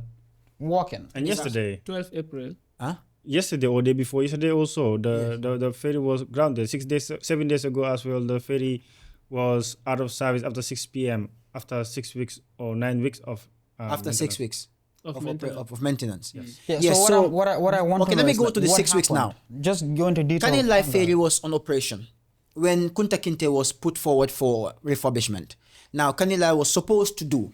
working. And yesterday, 12 April. Huh? yesterday or day before yesterday also, the ferry was grounded. 7 days ago as well, the ferry was out of service after 6 p.m. after 6 weeks or 9 weeks of After 6 weeks Of of maintenance. Yes. Yeah, Yes, so what I want okay, to know let me is, go like, to the what 6 weeks now. happened? Just go into detail. Kanilai on Ferry that. was on operation when Kunta Kinte was put forward for refurbishment. Now, Kanilai was supposed to do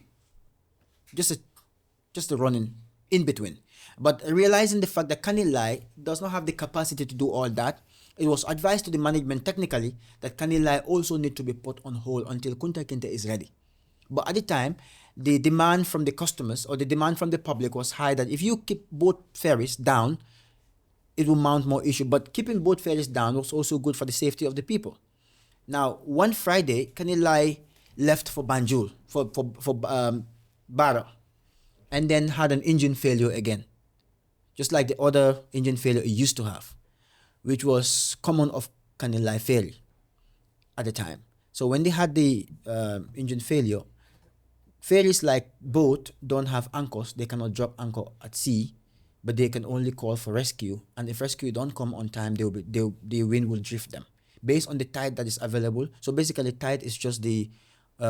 just a running in between. But realizing the fact that Kanilai does not have the capacity to do all that, it was advised to the management technically that Kanilai also need to be put on hold until Kunta Kinte is ready. But at the time, the demand from the customers or the demand from the public was high that if you keep both ferries down, it will mount more issue. But keeping both ferries down was also good for the safety of the people. Now, one Friday, Kanilai left for Banjul, for Barra, and then had an engine failure again, just like the other engine failure it used to have, which was common of Kanilai Ferry at the time. So when they had the engine failure, ferries like boat don't have anchors. They cannot drop anchor at sea, but they can only call for rescue. And if rescue don't come on time, the wind will drift them based on the tide that is available. So basically, tide is just the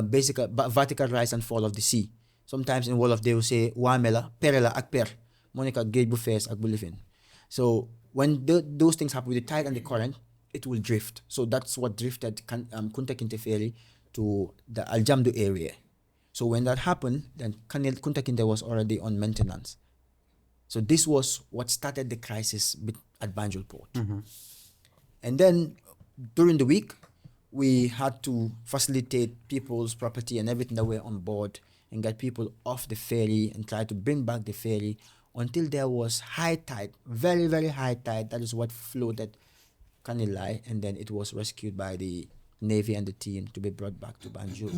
basic vertical rise and fall of the sea. Sometimes in Wolof they will say wamela, perela ak per, monica Gibou Saidy ak bulifin. So when those things happen with the tide and the current, it will drift. So that's what drifted Kunta Kinte Ferry to the Aljamdu area. So when that happened, then Kunta Kinte was already on maintenance. So this was what started the crisis at Banjul Port. And then during the week, we had to facilitate people's property and everything that were on board and get people off the ferry and try to bring back the ferry until there was high tide, very, very high tide. That is what floated Kanilai, and then it was rescued by the Navy and the team to be brought back to Banjul.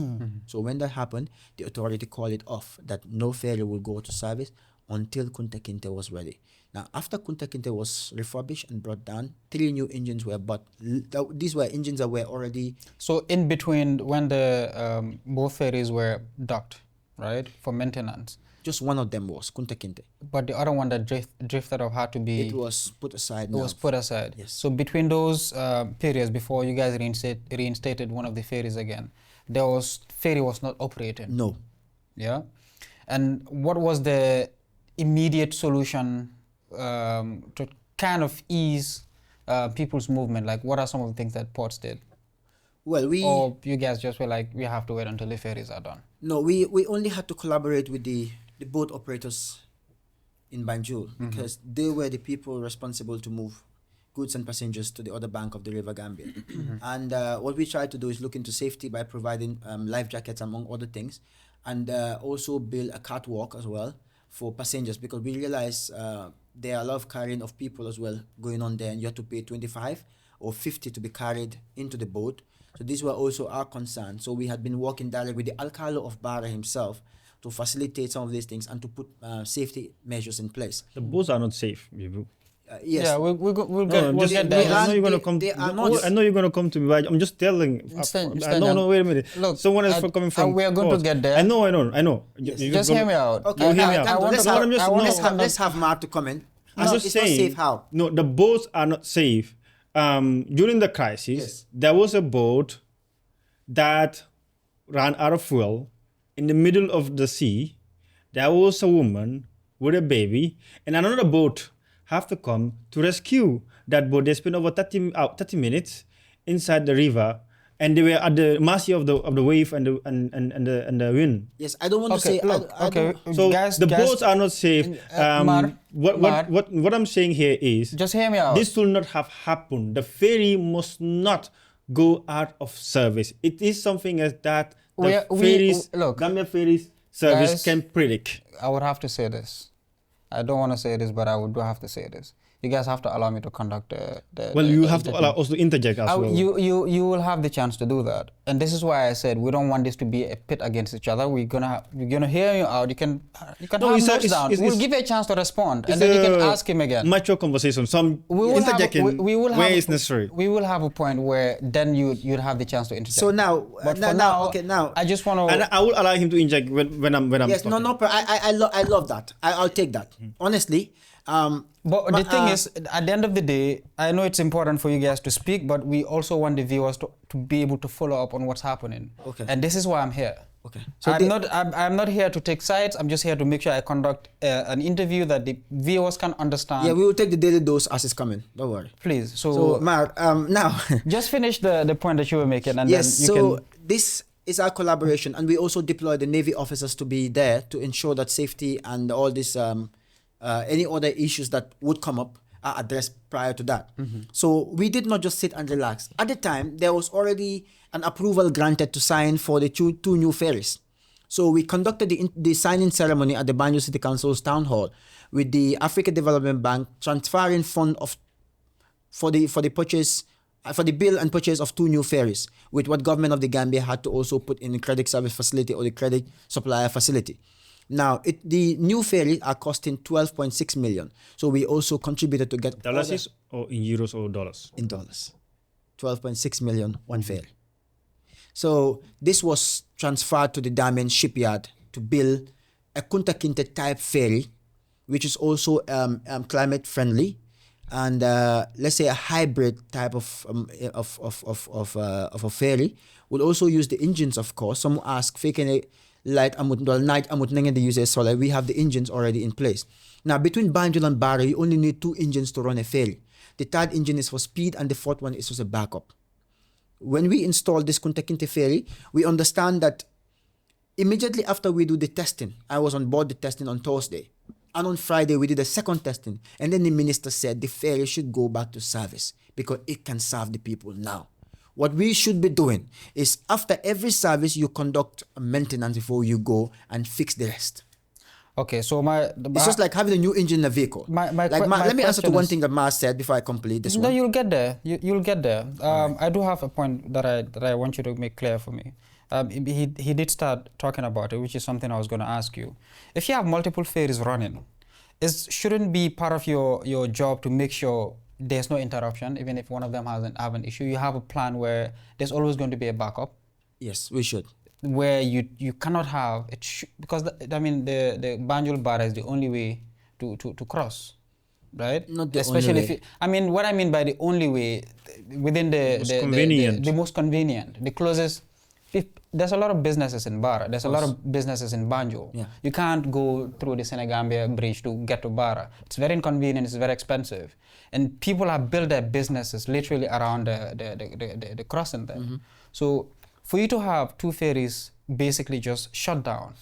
So when that happened, the authority called it off, that no ferry will go to service until Kunta Kinte was ready. Now, after Kunta Kinte was refurbished and brought down, 3 new engines were bought. These were engines that were already... So in between when the both ferries were docked, right, for maintenance, just one of them was Kunta Kinte. but the other one that drifted off had to be... It was put aside It now. was put aside. Yes. So between those periods, before you guys reinstated one of the ferries again, ferry was not operating. No. Yeah. And what was the immediate solution to kind of ease people's movement? Like, what are some of the things that ports did? Well, Or you guys just were like, we have to wait until the ferries are done? No, we only had to collaborate with the boat operators in Banjul because they were the people responsible to move goods and passengers to the other bank of the River Gambia. And what we tried to do is look into safety by providing life jackets, among other things, and also build a catwalk as well for passengers, because we realized there are a lot of carrying of people as well going on there, and you have to pay 25 or 50 to be carried into the boat. So these were also our concerns. So we had been working directly with the Alcalo of Barra himself to facilitate some of these things and to put safety measures in place. The boats are not safe, Gibou. Yes. Yeah, we'll Just, get they there. I know you're gonna they- come. they are not- I know you're gonna come to me, but I'm just telling. No, wait a minute. Look, Someone is coming from. we are going to get there. I know. Just hear me out. Okay, hear me out. I want to let's have Marr to comment. I'm just It's not saying. safe how? No, the boats are not safe. During the crisis, Yes. there was a boat that ran out of fuel in the middle of the sea. There was a woman with a baby, and another boat have to come to rescue that boat. They spent over 30 minutes inside the river, and they were at the mercy of the wave and the wind. Yes, I don't want to Okay, say. look, I okay. don't- So Guys, the boats are not safe. Marr, What I'm saying here is, just hear me out. this should not have happened. The ferry must not go out of service. It is something as that the look, Gambia ferries service guys, can predict. I would have to say this. I don't want to say this, but I would do have to say this. You guys have to allow me to conduct Well, you have to interview. allow us to interject as well. You will have the chance to do that, and this is why I said we don't want this to be a pit against each other. We're gonna hear you out. You can No, have it's a- notes down. it's- We'll it's- give you a chance to respond, and It's then you can a ask him again. Mature conversation. Some We will have, interjecting we will where have, it's necessary. We will have a point where then you'd have the chance to interject. So now, but now, for now, okay, now. I just want to. And I will allow him to inject when I'm Yes, talking. I love that. I'll take that. Honestly. But the thing is, at the end of the day, I know it's important for you guys to speak, but we also want the viewers to be able to follow up on what's happening. Okay. And this is why I'm here. Okay. I'm not here to take sides. I'm just here to make sure I conduct an interview that the viewers can understand. Yeah, we will take the daily dose as it's coming. Don't worry. Please. So, Marr, now. just finish the point that you were making, and Yes, then you so this is our collaboration, and we also deploy the Navy officers to be there to ensure that safety and all this, any other issues that would come up are addressed prior to that. So we did not just sit and relax. At the time, there was already an approval granted to sign for the two new ferries. So we conducted the signing ceremony at the Banjul City Council's town hall with the Africa Development Bank transferring fund for the purchase. For the build and purchase of 2 new ferries, with what government of the Gambia had to also put in the credit service facility or the credit supplier facility. Now, the new ferries are costing 12.6 million. So we also contributed to get Dollars or in euros or dollars? in dollars. 12.6 million, one ferry. So this was transferred to the Damian shipyard to build a Kunta Kinte type ferry, which is also climate friendly, and let's say a hybrid type of a ferry. Will also use the engines, of course. Some ask, light night amut nangen they use solar. We have the engines already in place. Now between Banjul and Barra, you only need 2 engines to run a ferry. The 3rd engine is for speed, and the 4th one is as a backup. When we install this Kunta Kinte ferry, we understand that immediately after we do the testing, I was on board the testing on Thursday. And on Friday, we did a second testing. And then the minister said the ferry should go back to service because it can serve the people now. What we should be doing is after every service, you conduct a maintenance before you go and fix the rest. Okay, so It's just like having a new engine in a vehicle. Let me answer to one thing that Marr said before I complete this one. No, you'll get there. You'll get there. I do have a point that I want you to make clear for me. He did start talking about it, which is something I was going to ask you. If you have multiple ferries running, shouldn't be part of your job to make sure there's no interruption, even if one of them have an issue? You have a plan where there's always going to be a backup. Yes, we should. Where you cannot have it because the Banjul Barra is the only way to cross, right? Not the especially only way. if what I mean by the only way within the most convenient, the closest. There's a lot of businesses in Barra. There's a lot of businesses in Banjul. Yeah. You can't go through the Senegambia bridge to get to Barra. It's very inconvenient. It's very expensive, and people have built their businesses literally around the crossing there. So for you to have two ferries basically just shut down,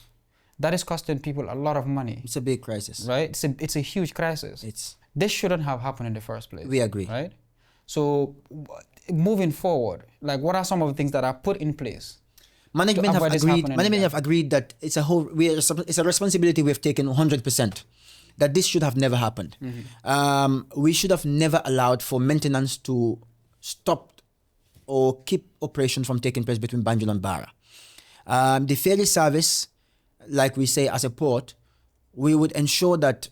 that is costing people a lot of money. It's a big crisis, right? It's a huge crisis. This shouldn't have happened in the first place. We agree, right? So moving forward, like what are some of the things that are put in place? Management have agreed that it's a responsibility we have taken 100%. That this should have never happened. We should have never allowed for maintenance to stop or keep operations from taking place between Banjul and Barra. The ferry service, like we say as a port, we would ensure that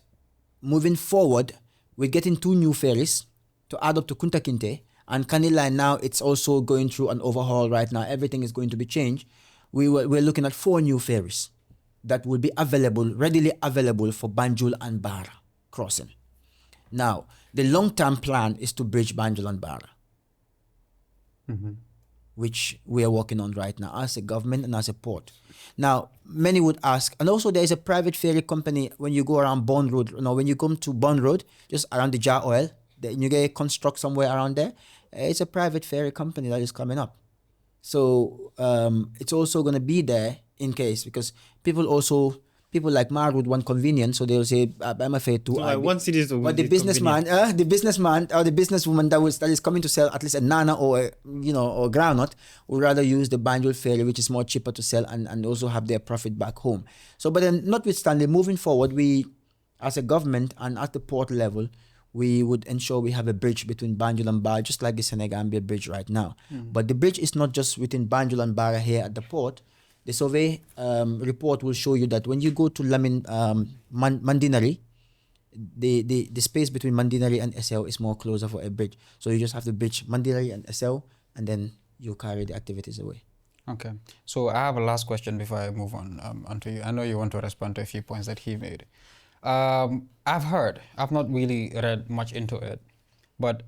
moving forward, we're getting 2 new ferries to add up to Kunta Kinte. And Kanila now, it's also going through an overhaul right now. Everything is going to be changed. We're looking at 4 new ferries that will be readily available for Banjul and Barra crossing. Now, the long-term plan is to bridge Banjul and Barra, which we are working on right now as a government and as a port. Now, many would ask, and also there is a private ferry company when you go around Bond Road. When you come to Bond Road, just around the Jar Oil, you get construct somewhere around there. It's a private ferry company that is coming up. So it's also going to be there in case, because people like Marr would want convenience, so they'll say, I'm afraid to. But the businessman or the businesswoman that is coming to sell at least a nana or groundnut would rather use the Banjul ferry, which is more cheaper to sell and also have their profit back home. So, but then notwithstanding, moving forward, we as a government and at the port level, we would ensure we have a bridge between Banjul and Barra, just like the Senegambia bridge right now. But the bridge is not just within Banjul and Barra here at the port. The survey report will show you that when you go to Mandinari, the space between Mandinari and SL is more closer for a bridge. So you just have to bridge Mandinari and SL, and then you carry the activities away. Okay. So I have a last question before I move on onto you. I know you want to respond to a few points that he made. I've not really read much into it, but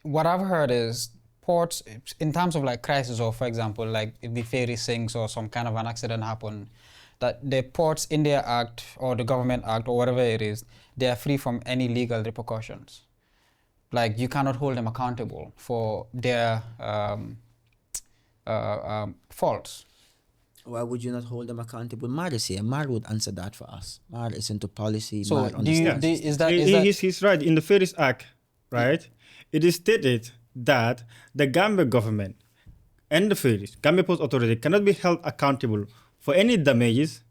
what I've heard is ports, in terms of like crisis, or for example, like if the ferry sinks or some kind of an accident happen, that the ports in their act or the government act or whatever it is, they are free from any legal repercussions. Like you cannot hold them accountable for their faults. Why would you not hold them accountable? Marr is here. Marr would answer that for us. Marr is into policy. So he's right. In the Ferries Act, right, it is stated that the Gambia government and the ferries, Gambia Ports Authority, cannot be held accountable for any damages,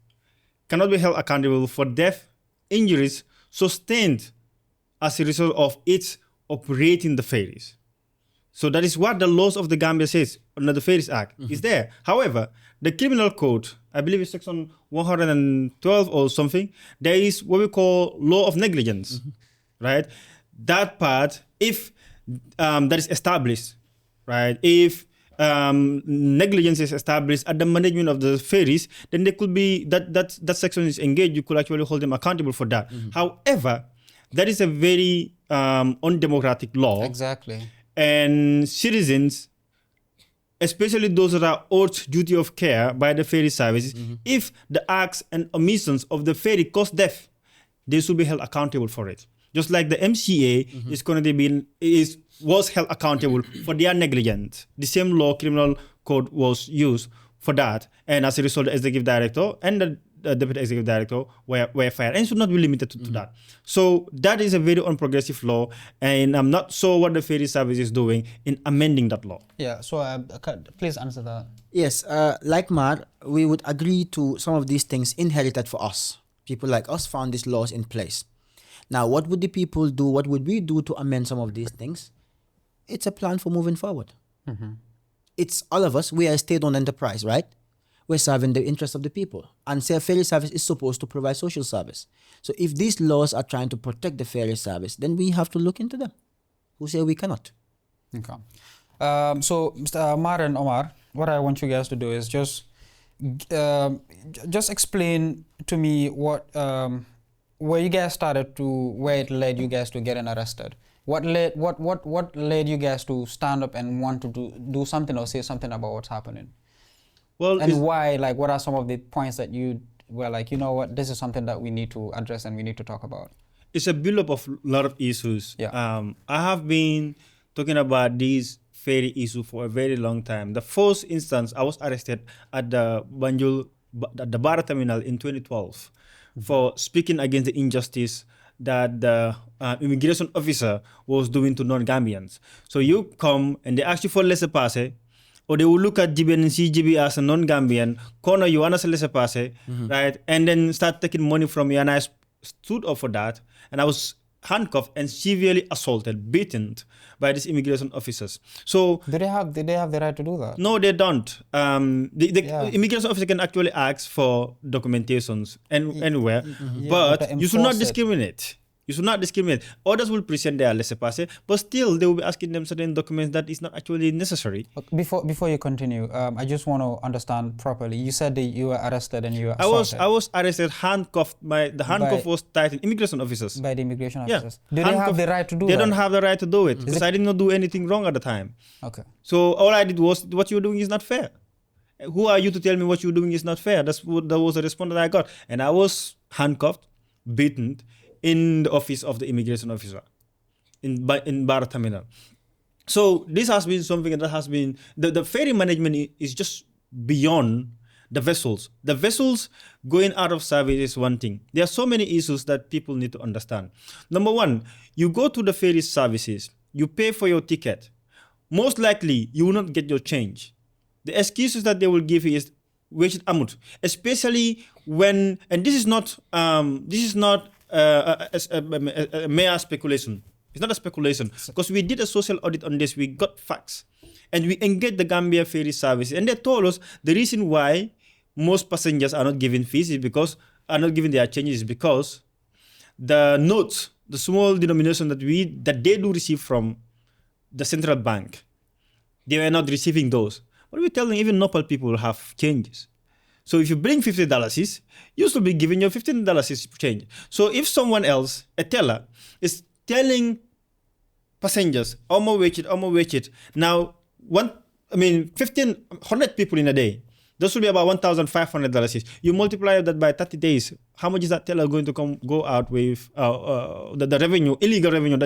cannot be held accountable for death, injuries sustained as a result of its operating the ferries. So that is what the laws of the Gambia says under the Ferries Act is there. However, the criminal code, I believe it's section 112 or something, there is what we call law of negligence, right? That part, if that is established, right? If negligence is established at the management of the ferries, then there could be, that section is engaged, you could actually hold them accountable for that. However, that is a very undemocratic law. Exactly. And citizens, especially those that are owed duty of care by the ferry services, if the acts and omissions of the ferry cause death, they should be held accountable for it. Just like the MCA was held accountable for their negligence. The same law, criminal code, was used for that. And as a result, the executive director and deputy executive director were fired, and it should not be limited to that. So that is a very unprogressive law, and I'm not sure what the ferry service is doing in amending that law. Yeah, so please answer that. Yes, like Marr, we would agree to some of these things inherited for us. People like us found these laws in place. Now, what would the people do? What would we do to amend some of these things? It's a plan for moving forward. It's all of us. We are a state-owned enterprise, right? We're serving the interests of the people. And say a ferry service is supposed to provide social service. So if these laws are trying to protect the ferry service, then we have to look into them. Who say we cannot? Okay. So, Mr. Marr and Omar, what I want you guys to do is just explain to me what where you guys started to, where it led you guys to getting arrested. What led you guys to stand up and want to do something or say something about what's happening? Well, and why? Like, what are some of the points that you were like, you know what, this is something that we need to address and we need to talk about? It's a build-up of a lot of issues. Yeah. I have been talking about these ferry issue for a very long time. The first instance, I was arrested at the Banjul, at the Barra terminal in 2012 for speaking against the injustice that the immigration officer was doing to non-Gambians. So you come and they ask you for laissez-passer, or they will look at GB and see GB as a non-Gambian, corner you as a laissez-passer, right? And then start taking money from you. And I stood up for that. And I was handcuffed and severely assaulted, beaten by these immigration officers. So did they have the right to do that? No, they don't. The immigration officer can actually ask for documentations anywhere, but you should not discriminate. You should not discriminate. Others will present their laissez-passer, but still they will be asking them certain documents that is not actually necessary. Before you continue, I just want to understand properly. You said that you were arrested and you were assaulted. I was arrested, handcuffed. The handcuff was tied in immigration officers. By the immigration officers? Yeah. Do they have the right to do that? They don't have the right to do it because I did not do anything wrong at the time. Okay. So all I did was, what you're doing is not fair. Who are you to tell me what you're doing is not fair? That was the response that I got. And I was handcuffed, beaten, in the office of the immigration officer in Barra terminal. So this has been something that has been, the ferry management is just beyond the vessels. The vessels going out of service is one thing. There are so many issues that people need to understand. Number one, you go to the ferry services, you pay for your ticket. Most likely, you will not get your change. The excuses that they will give you is wasted amount, especially when, and this is not a mere speculation. It's not a speculation because we did a social audit on this. We got facts and we engaged the Gambia ferry service, and they told us the reason why most passengers are not given fees is because their changes is because the notes, the small denomination that they do receive from the central bank, they were not receiving those. But we tell them even Nopal people have changes. So if you bring $50, you should be giving your $15 change. So if someone else, a teller, is telling passengers, Omar wait it. Now, 1,500 people in a day, that should be about $1,500. You multiply that by 30 days. How much is that teller going to go out with the revenue, illegal revenue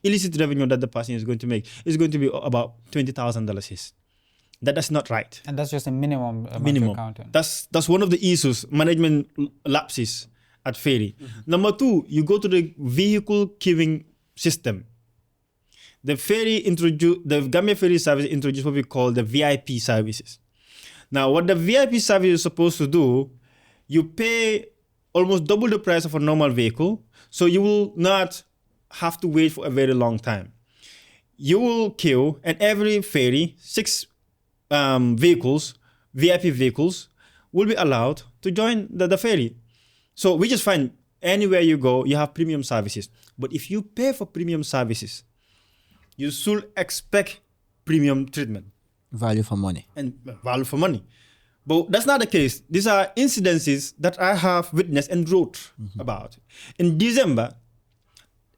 illicit revenue that the person is going to make? Is going to be about $20,000. That's not right. And that's just a minimum. That's one of the issues, management lapses at ferry. Number two, you go to the vehicle queuing system. The Gambia Ferry Service introduced what we call the VIP services. Now, what the VIP service is supposed to do, you pay almost double the price of a normal vehicle, so you will not have to wait for a very long time. You will queue, and every ferry, 6 vehicles, VIP vehicles, will be allowed to join the ferry. So we just find anywhere you go, you have premium services. But if you pay for premium services, you should expect premium treatment. Value for money. And value for money. But that's not the case. These are incidences that I have witnessed and wrote about. In December,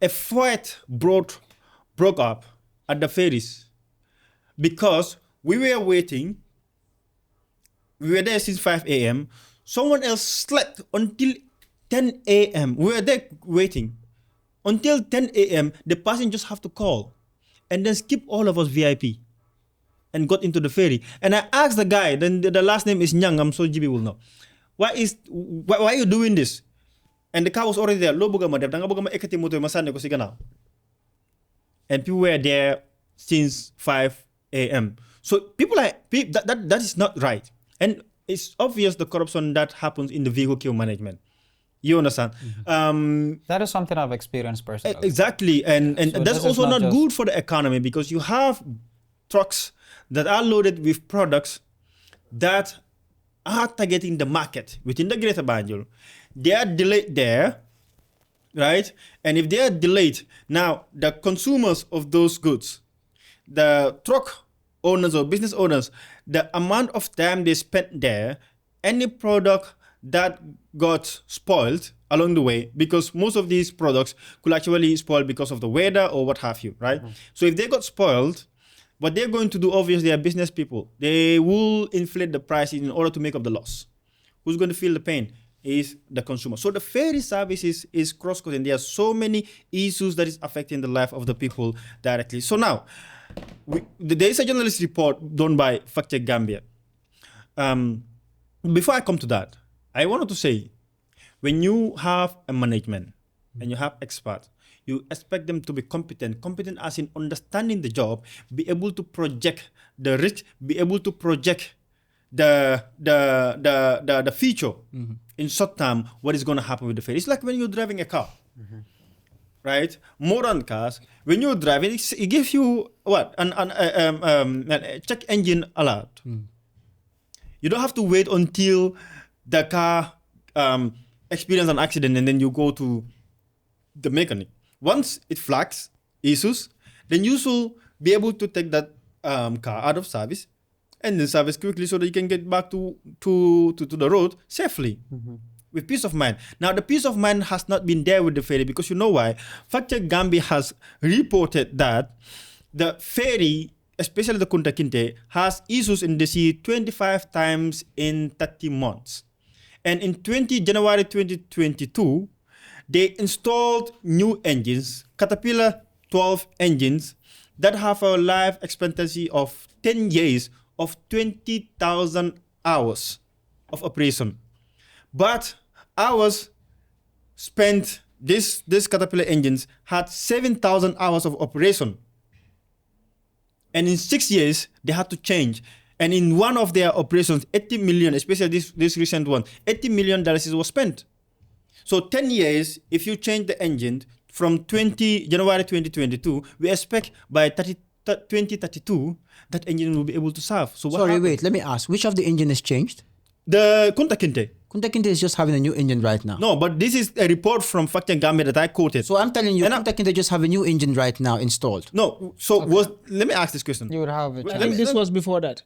a fight broke up at the ferries because we were waiting. We were there since 5 a.m. Someone else slept until 10 a.m. We were there waiting. Until 10 a.m., the passengers have to call and then skip all of us VIP and got into the ferry. And I asked the guy, then the last name is Nyang, I'm sure GB will know. why are you doing this? And the car was already there. Lo buga ma def, da nga buga ma ekati moto ma sanne ko si gannaaw. And people were there since 5 a.m. So that is not right. And it's obvious the corruption that happens in the vehicle queue management. You understand? That is something I've experienced personally. Exactly. And So that's this is also not not just- good for the economy, because you have trucks that are loaded with products that are targeting the market within the Greater Banjul. They are delayed there, right? And if they are delayed, now the consumers of those goods, the truck owners or business owners, the amount of time they spent there, any product that got spoiled along the way, because most of these products could actually spoil because of the weather or what have you, right? So if they got spoiled, what they're going to do, obviously, are business people. They will inflate the price in order to make up the loss. Who's going to feel the pain is the consumer. So the ferry service is cross-cutting. There are so many issues that is affecting the life of the people directly. So now, there is a journalist report done by Fact Check Gambia. Before I come to that, I wanted to say, when you have a management and you have experts, you expect them to be competent as in understanding the job, be able to project the risk, be able to project the future in short term, what is going to happen with the ferry. It's like when you're driving a car, right? Modern cars, when you're driving, it gives you what? A check engine alert. You don't have to wait until the car experience an accident and then you go to the mechanic. Once it flags issues, then you should be able to take that car out of service and then service quickly so that you can get back to the road safely with peace of mind. Now, the peace of mind has not been there with the ferry, because you know why? Fact Check Gambia has reported that the ferry, especially the Kunta Kinte, has issues in the sea 25 times in 30 months. And in January 2022, they installed new engines, Caterpillar 12 engines, that have a life expectancy of 10 years of 20,000 hours of operation. But hours spent, this Caterpillar engines had 7,000 hours of operation. And in 6 years, they had to change. And in one of their operations, 80 million, especially this recent one, $80 million was spent. So 10 years, if you change the engine from January 2022, we expect by 2032, that engine will be able to serve. So what happened? Wait, let me ask, which of the engine is changed? The Kunta Kinte. Kunta Kinte is just having a new engine right now. No, but this is a report from Fact Check Gambia that I quoted. So I'm telling you, Kunta Kinte just have a new engine right now installed. No, so let me ask this question. You would have a I chance. think this was before that.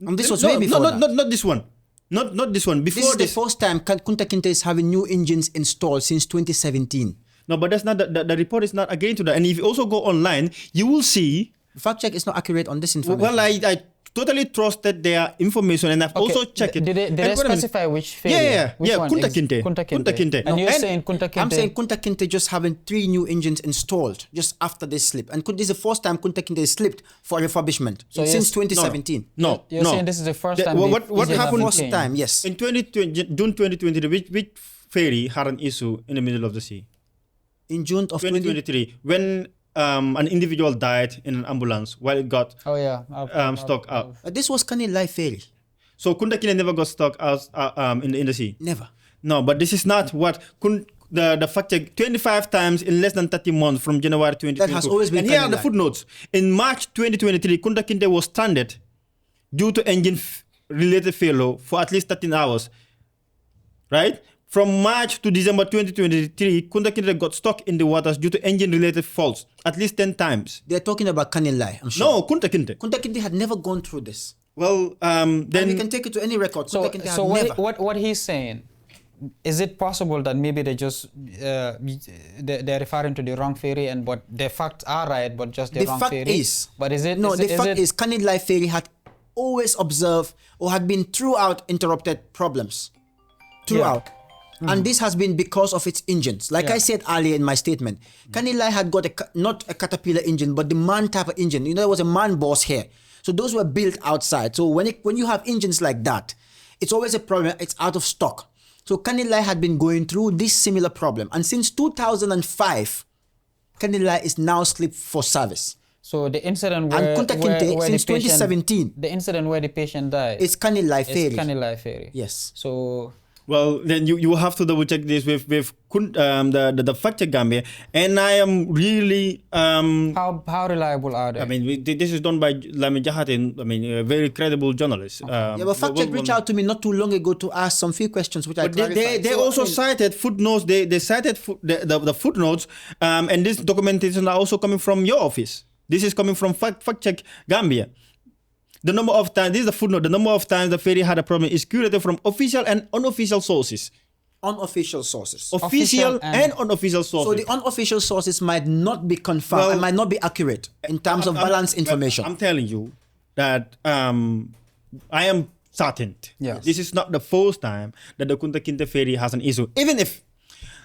And this was way before that. Not this one. Not this one. Before This is the first time Kunta Kinte is having new engines installed since 2017. No, but that's not the report is not again to that. And if you also go online, you will see. Fact Check is not accurate on this information. Well, I totally trusted their information, and I've also checked it. Did they specify which ferry? Yeah. Which one? Kunta Kinte. Kunta Kinte. Kunta Kinte. And you're And saying Kunta Kinte. I'm saying Kunta Kinte just having 3 new engines installed just after this slip. And this is the first time Kunta Kinte is slipped for refurbishment since 2017. No. You're saying this is the first time. What happened? First time, yes. In 2020, June 2023, which ferry had an issue in the middle of the sea? In June of 2023, when an individual died in an ambulance while it got stuck out. This was Kanil Life Ferry. So Kunta Kinte never got stuck out in the sea? Never. No, but this is not what the Fact Check 25 times in less than 30 months from January 2022. That has always been And here are the Kanil. footnotes. In March 2023, Kunta Kinte was stranded due to engine-related failure for at least 13 hours. Right? From March to December 2023, Kunta Kinte got stuck in the waters due to engine-related faults at least 10 times. They're talking about Kanil Life, I'm sure. No, Kunta Kinte. Kunta Kinte had never gone through this. Well, And we then can take it to any record. So, Kunta Kinte had so never. what he's saying, is it possible that maybe they just they're referring to the wrong ferry, and but the facts are right, but just the wrong ferry? But is it? No, is the it, fact is Kanil Life Ferry had always observed or had been throughout interrupted problems. Throughout. And this has been because of its engines. Like I said earlier in my statement, Kanil Life had got not a Caterpillar engine, but the MAN type of engine. You know, there was a MAN boss here. So those were built outside. So when you have engines like that, it's always a problem. It's out of stock. So Kanilai had been going through this similar problem. And since 2005, Kanilai is now slipped for service. So the incident And where, Kunta Kinte, where since the patient, 2017, the incident where the patient died, it's Kanilai Ferry. it's Kanilai Ferry. Yes. So Well, then you have to double check this with the fact check Gambia, and I am really how reliable are they? I mean, this is done by Lamin Jahatin. I mean, a very credible journalist. Yeah, but fact check reached out to me not too long ago to ask some few questions, which I clarified. They also cited footnotes. They cited the footnotes, and this documentation are also coming from your office. This is coming from fact check Gambia. The number of times, this is the footnote, the number of times the ferry had a problem is curated from official and unofficial sources. Unofficial sources. Official and unofficial sources. So the unofficial sources might not be confirmed and might not be accurate in terms of balanced information. I'm telling you that I am certain. Yes. This is not the first time that the Kunta Kinte ferry has an issue. Even if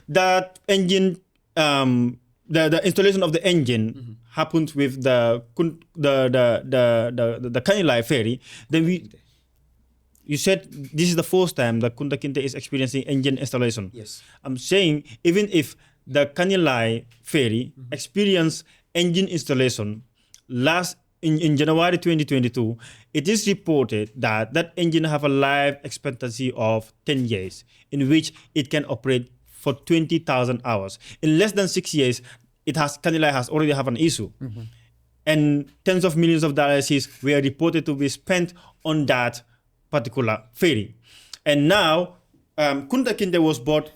that engine, the installation of the engine happens with the Kanilai ferry, then you said this is the first time that Kunta Kinte is experiencing engine installation. Yes. I'm saying even if the Kanilai ferry experienced engine installation last in January 2022, it is reported that that engine have a life expectancy of 10 years, in which it can operate for 20,000 hours. In less than 6 years, Kanilai has already have an issue. And tens of millions of dollars were reported to be spent on that particular ferry. And now, Kunta Kinte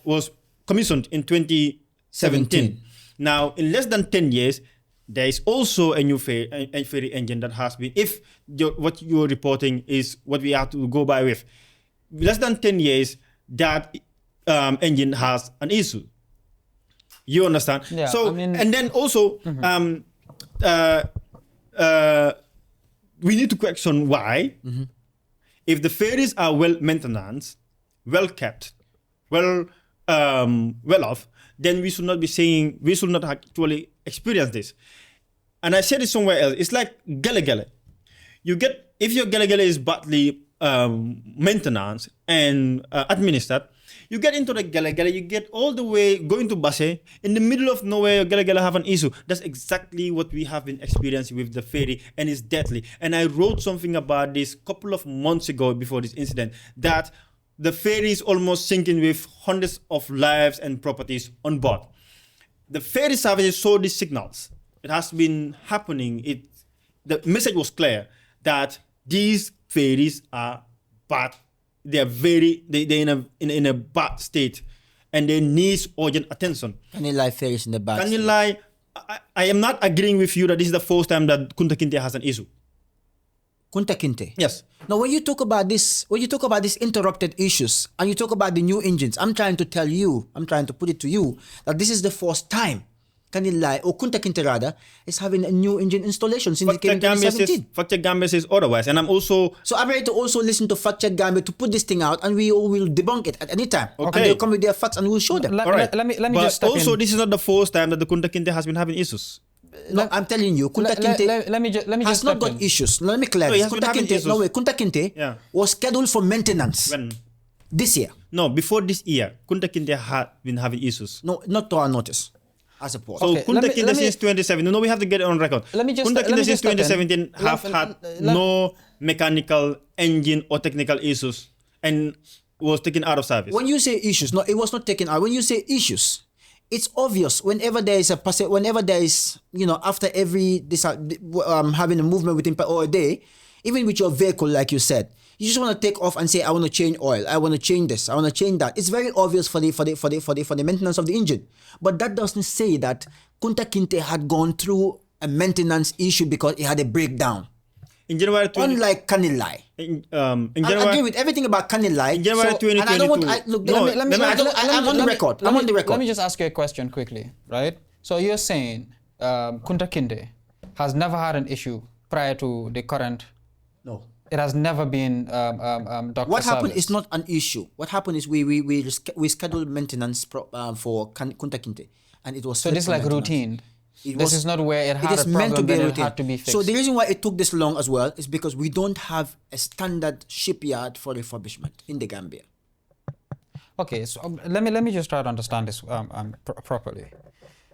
was commissioned in 2017. Now, in less than 10 years, there is also a new ferry engine that has been, if what you're reporting is what we have to go by with, less than 10 years, that engine has an issue. You understand? Yeah, so, I mean, and then also, we need to question why, if the ferries are well maintained, well kept, well off, then we should not be saying, we should not actually experience this. And I said it somewhere else. It's like gele gele. If your gele gele is badly maintenance and administered, you get into the gele gele, you get all the way going to Basse, in the middle of nowhere, your gele gele have an issue. That's exactly what we have been experiencing with the ferry, and it's deadly. And I wrote something about this a couple of months ago before this incident, that the ferry is almost sinking with hundreds of lives and properties on board. The ferry services saw these signals. It has been happening. The message was clear that these ferries are bad. They are they're in a bad state, and they need urgent attention. Kanilai ferry is in the bad state. Kanilai, I am not agreeing with you that this is the first time that Kunta Kinte has an issue. Kunta Kinte. Yes. Now, when you talk about these interrupted issues and you talk about the new engines, I'm trying to put it to you that this is the first time Kanilai, or Kunta Kinte rather, is having a new engine installation since it came in 2017. Fact Check Gambia says otherwise, and I'm also... So I'm ready to also listen to Fact Check Gambia to put this thing out, and we all will debunk it at any time. Okay. And they'll come with their facts and we'll show them. Let me but just step also, in. this is not the first time that the Kunta Kinte has been having issues. No, I'm telling you, Kunta Kinte let me has just not step got in. issues. Let me No, clarify. he has been having issues. Kunta Kinte was scheduled for maintenance When? this year. No, before this year, Kunta Kinte had been having issues. No, not to our notice as a port. So Okay, Kunta let me- Kinte let me- since 2017, no, we have to get it on record. Let me just- Kunta let me Kinte just since step in. 2017 have had no mechanical, engine or technical issues and was taken out of service. When you say issues, no, it was not taken out. When you say issues, it's obvious. Whenever there is after every having a movement within or a day, even with your vehicle, like you said, you just want to take off and say, I want to change oil, I want to change this, I want to change that. It's very obvious for the maintenance of the engine. But that doesn't say that Kunta Kinte had gone through a maintenance issue because it had a breakdown. In January 20, Unlike Kanilai. in I January, agree with everything about Kanilai. in January So, and I don't want. 2022. I'm on the record. I'm on the record. Let me just ask you a question quickly, right? So you're saying Kunta Kinte has never had an issue prior to the current. No. It has never been doctor What happened service. is not an issue. What happened is we scheduled maintenance for Kunta Kinte, and it was So this is like routine. This is not where it had is a problem meant to be that it routine. had to be fixed. So the reason why it took this long as well is because we don't have a standard shipyard for refurbishment in the Gambia. Okay, so let me just try to understand this properly.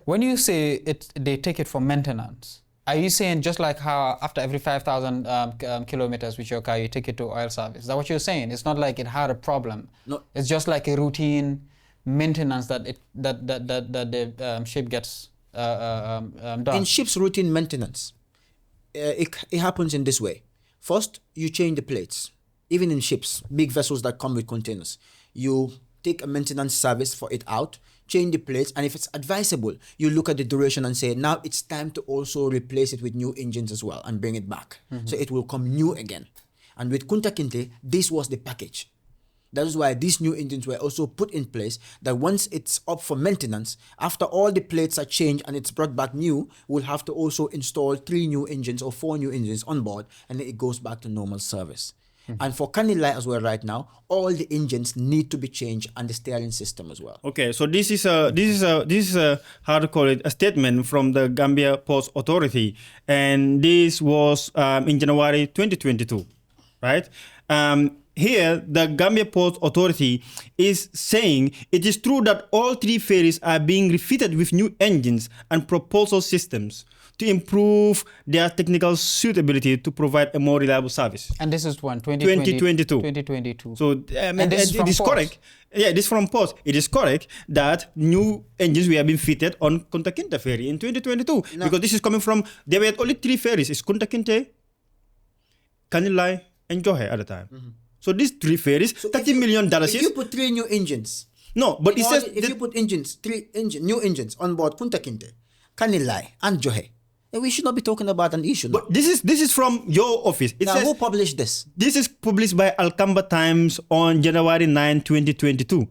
When you say they take it for maintenance, are you saying just like how after every 5,000 kilometers with your car you take it to oil service? Is that what you're saying? It's not like it had a problem. No. It's just like a routine maintenance that the ship gets done. In ships routine maintenance, it happens in this way. First, you change the plates. Even in ships, big vessels that come with containers, you take a maintenance service for it out, change the plates, and if it's advisable, you look at the duration and say, now it's time to also replace it with new engines as well and bring it back. So it will come new again. And with Kunta Kinte, this was the package. That is why these new engines were also put in place, that once it's up for maintenance, after all the plates are changed and it's brought back new, we'll have to also install 3 new engines or 4 new engines on board, and then it goes back to normal service. And for Kanilai as well right now, all the engines need to be changed and the steering system as well. Okay, so this is a how to call it, a statement from the Gambia Ports Authority, and this was in January 2022, right? Here, the Gambia Ports Authority is saying it is true that all 3 ferries are being refitted with new engines and propulsion systems to improve their technical suitability to provide a more reliable service. And this is when 2022. 2022. So and this is it is correct. Yeah, this is from Ports. It is correct that new engines were being fitted on Kunta Kinte ferry in 2022 because this is coming from, there were only 3 ferries. It's Kunta Kinte, Kanilai, and Johe at the time. So these 3 ferries, So $30 million. If you put 3 new engines, No, but it says if you put new engines on board Kunta Kinte, Kanilai, and Johe, then we should not be talking about an issue. but this is from your office. It Now, says who published this? this is published by Alcamba Times on January 9, 2022.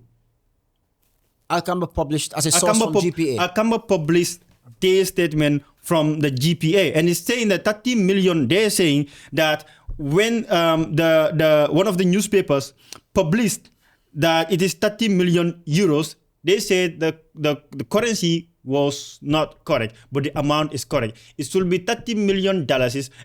Alcamba published as a source from GPA. Alcamba published their statement from the GPA, and it's saying that 30 million. They're saying that when the one of the newspapers published that it is 30 million euros, they said the currency was not correct, but the amount is correct. It should be $30 million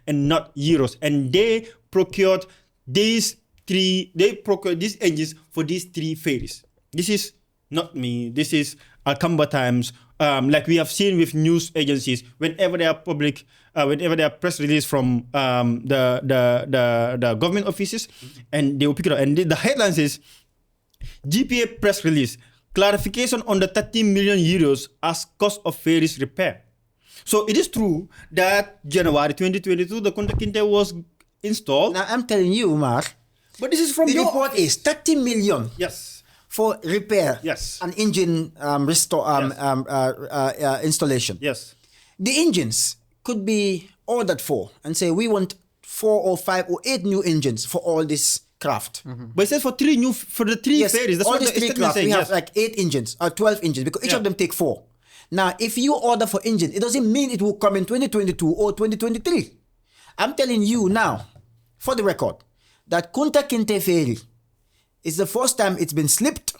and not euros. And they procured these engines for these 3 ferries. This is not me. This is Alcamba Times. Like we have seen with news agencies, whenever they are public, whenever they are press release from the government offices, and they will pick it up. And the headline says, GPA press release, clarification on the 30 million euros as cost of ferries repair. So it is true that January 2022, the Kunta Kinte was installed. Now, I'm telling you, Umar, But this is from the your report is 30 million. Yes. For repair, Yes. and engine installation. Yes. The engines could be ordered for, and say we want 4 or 5 or 8 new engines for all this craft. But it says for the 3 ferries. That's all what these the 3 statement craft, saying. we have Yes. like 8 engines or 12 engines because each Yeah. of them take 4. Now, if you order for engine, it doesn't mean it will come in 2022 or 2023. I'm telling you now, for the record, that Kunta Kinte ferry is the first time it's been slipped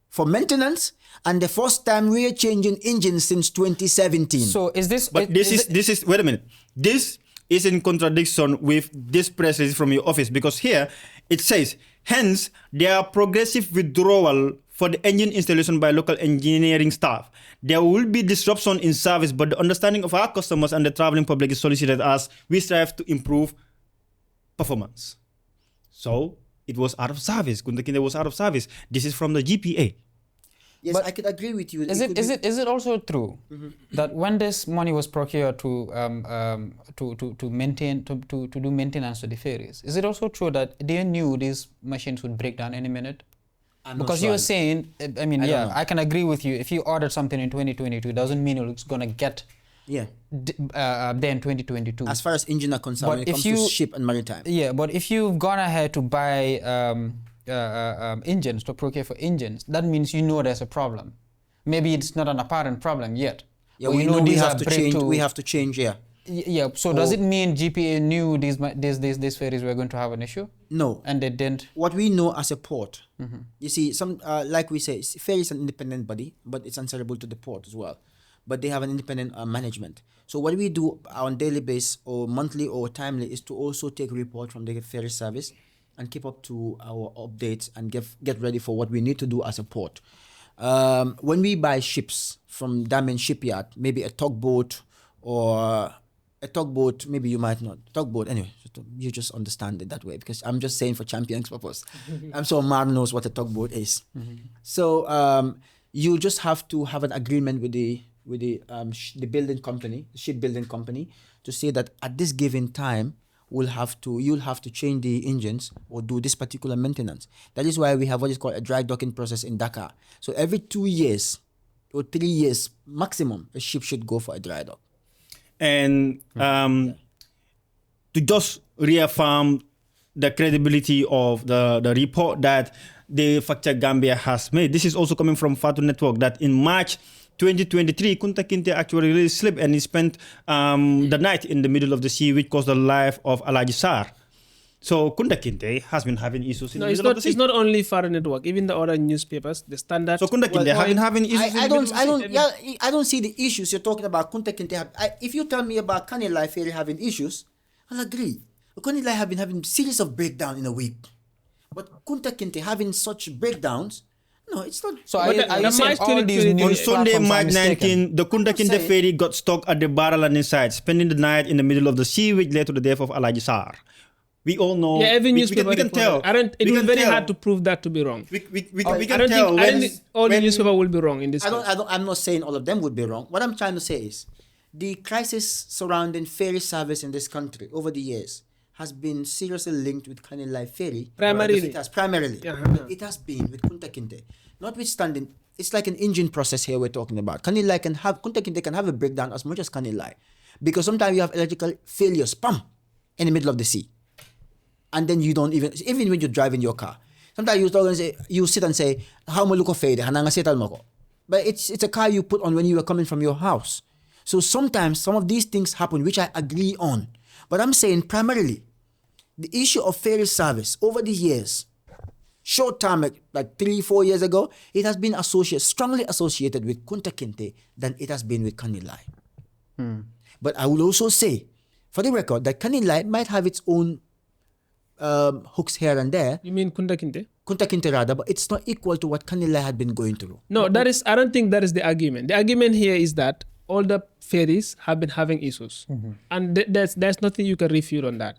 for maintenance, and the first time we're changing engines since 2017. So is this? But this is wait a minute. This is in contradiction with this press release from your office, because here it says, hence there are progressive withdrawal for the engine installation by local engineering staff. There will be disruption in service, but the understanding of our customers and the traveling public is solicited as we strive to improve performance. So it was out of service. Kunta Kinte was out of service. This is from the GPA. Yes, But I could agree with you. Is it also true that when this money was procured to maintain to do maintenance to the ferries, is it also true that they knew these machines would break down any minute? I'm not Because sure. you're saying, I mean, I don't yeah, know. I can agree with you. If you ordered something in 2022, doesn't mean it's gonna get Yeah. there in 2022. As far as engine are concerned, But when it if comes to you- ship and maritime. Yeah, but if you've gone ahead to buy engines, to procure for engines, that means you know there's a problem. Maybe it's not an apparent problem yet. Yeah, but we know we these have are to change. breakthrough- We have to change. Yeah. Yeah. So does it mean GPA knew these ferries were going to have an issue, No. and they didn't? What we know as a port, you see, some like we say, ferry is an independent body, but it's answerable to the port as well. But they have an independent management. So what we do on daily basis or monthly or timely is to also take report from the ferry service, and keep up to our updates and get ready for what we need to do as a port. When we buy ships from Damen shipyard, maybe a tugboat or a tugboat, maybe you might not. Tugboat, anyway, you just understand it that way because I'm just saying for champion's purpose. I'm sure Marr knows what a tugboat is. So you just have to have an agreement with the building company, the shipbuilding company, to say that at this given time, you'll have to change the engines or do this particular maintenance. That is why we have what is called a dry docking process in Dakar. So every 2 years or 3 years maximum, a ship should go for a dry dock. And to just reaffirm the credibility of the report that the Fact-Check Gambia has made. This is also coming from Fatu Network that in March 2023, Kunta Kinte actually really slipped and he spent the night in the middle of the sea, which caused the life of Alaji Sarr. So Kunta Kinte has been having issues in the middle of the sea. It's not only Fatu Network, even the other newspapers, the Standard. So Kunta Kinte has been having issues I don't see the issues you're talking about. Kunta Kinte, if you tell me about Kanilai Ferry having issues, I'll agree. Kanilai have been having series of breakdown in a week. But Kunta Kinte having such breakdowns, no, it's not. So are you saying all these news on Sunday, platforms are March mistaken? 19, the Kunta Kinte ferry got stuck at the Barra landing site, spending the night in the middle of the sea, which led to the death of Alaji Sarr. We all know. Yeah, every newspaper we can tell. It will be very hard to prove that to be wrong. We can tell. I don't think all the newspapers will be wrong in this case. I'm not saying all of them would be wrong. What I'm trying to say is the crisis surrounding ferry service in this country over the years has been seriously linked with Kanilai Ferry. Primarily. It has It has been with Kunta Kinte. Notwithstanding, it's like an engine process here we're talking about. Kunta Kinte can have a breakdown as much as Kanilai. Because sometimes you have electrical failures, in the middle of the sea. And then you don't even when you're driving your car. Sometimes you sit and say, how mo luko fade, hananga setal mo ko. But it's a car you put on when you are coming from your house. So sometimes some of these things happen, which I agree on. But I'm saying primarily, the issue of ferry service over the years, short time, like 3-4 years ago, it has been strongly associated with Kunta Kinte than it has been with Kanilai. But I will also say, for the record, that Kanilai might have its own hooks here and there. You mean Kunta Kinte? Kunta Kinte rather, but it's not equal to what Kanilai had been going through. No, I don't think that is the argument. The argument here is that all the ferries have been having issues. And there's nothing you can refute on that.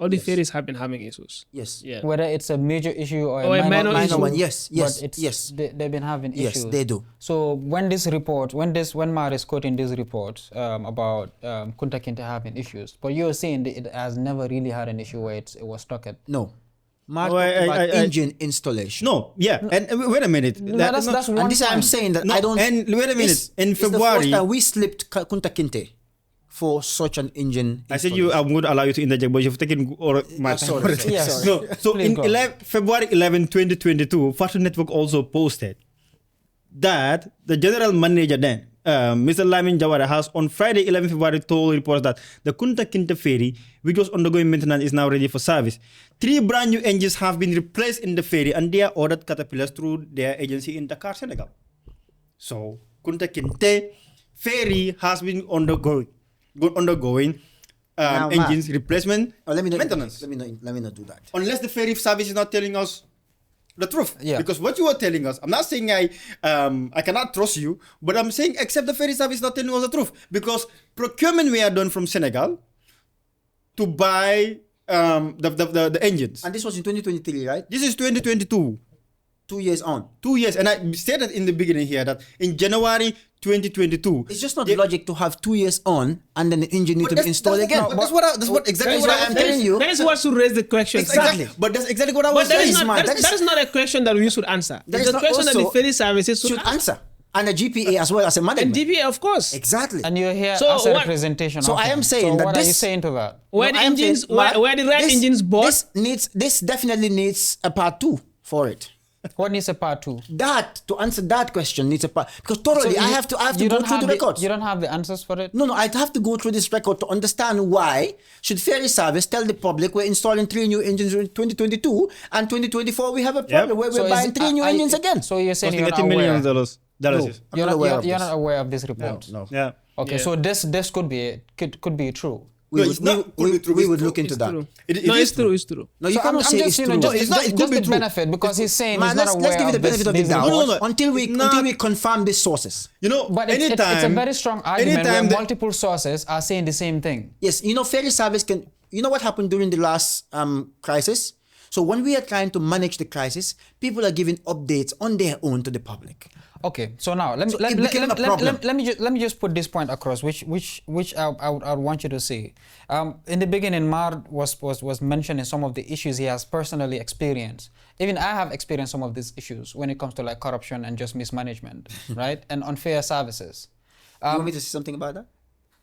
All the ferries have been having issues. Yes. Yeah. Whether it's a major issue or a minor issue. One. Yes. They've been having issues. Yes, they do. So when Marr is quoting this report about Kunta Kinte having issues, but you're saying that it has never really had an issue where it was stuck at. No. Marr talked about engine installation. No, yeah. And wait a minute. That's one and this point. I'm saying that No, I don't. and wait a minute. In It's the February, first time we slipped Kunta Kinte for such an engine. I said I'm going to allow you to interject, but you've taken my time. Sorry. Yes. So Please in go. February 11, 2022, Fatu Network also posted that the general manager then, Mr. Lamin Jawara, has on Friday 11 February told reporters that the Kunta Kinte ferry, which was undergoing maintenance, is now ready for service. 3 brand new engines have been replaced in the ferry and they are ordered caterpillars through their agency in Dakar, Senegal. So Kunta Kinte ferry has been undergoing engines replacement maintenance. Let me not do that. Unless the ferry service is not telling us the truth. Yeah. Because what you are telling us, I'm not saying I cannot trust you, but I'm saying except the ferry service is not telling us the truth. Because procurement we are done from Senegal to buy the engines. And this was in 2023, right? This is 2022. 2 years on. 2 years. And I stated in the beginning here that in January 2022. It's just not logic to have 2 years on and then the engine need to be installed again. That's exactly what I'm telling you. That is what should raise the question. Exactly. But that's exactly what I was But saying. that is not a question that we should answer. That It's is a not question that the also ferry services should answer. And a GPA as well as a And management. DPA, of course. Exactly. And you're here So as a what- representation so of I them. am saying so that what are you this- saying to that? Where No, the I am engines, saying, where the right engines bought. This definitely needs a part 2 for it. What needs a part 2? That, to answer that question, needs a part. Because thoroughly, I have to go through the records. You don't have the answers for it? No, I have to go through this record to understand why should ferry service tell the public we're installing 3 new engines in 2022 and 2024 we have a problem where we're buying 3 new engines again. So you're saying Costing you're not $80 million. aware? Dollars. I'm not aware of You're this. not aware of this report? No. Yeah. Okay, Yeah. so this could be true. we No, would, it's not we, could be true, we it's would true. look into It's that. true. It No, is it's true. It's true. No, you So cannot say it's true. No, it's not. It could just be the true. benefit, because he's saying Man, he's not let's aware give you the of this. benefit of the these doubt No, no, no. until we It's not- confirm these sources. You know, But it's a very strong argument where multiple sources are saying the same thing. Yes, ferry service can. You know what happened during the last crisis? So when we are trying to manage the crisis, people are giving updates on their own to the public. Okay, so now let it became a problem. me just put this point across, which I would want you to see. In the beginning, Marr was mentioning some of the issues he has personally experienced. Even I have experienced some of these issues when it comes to like corruption and just mismanagement, right, and unfair services. You want me to say something about that?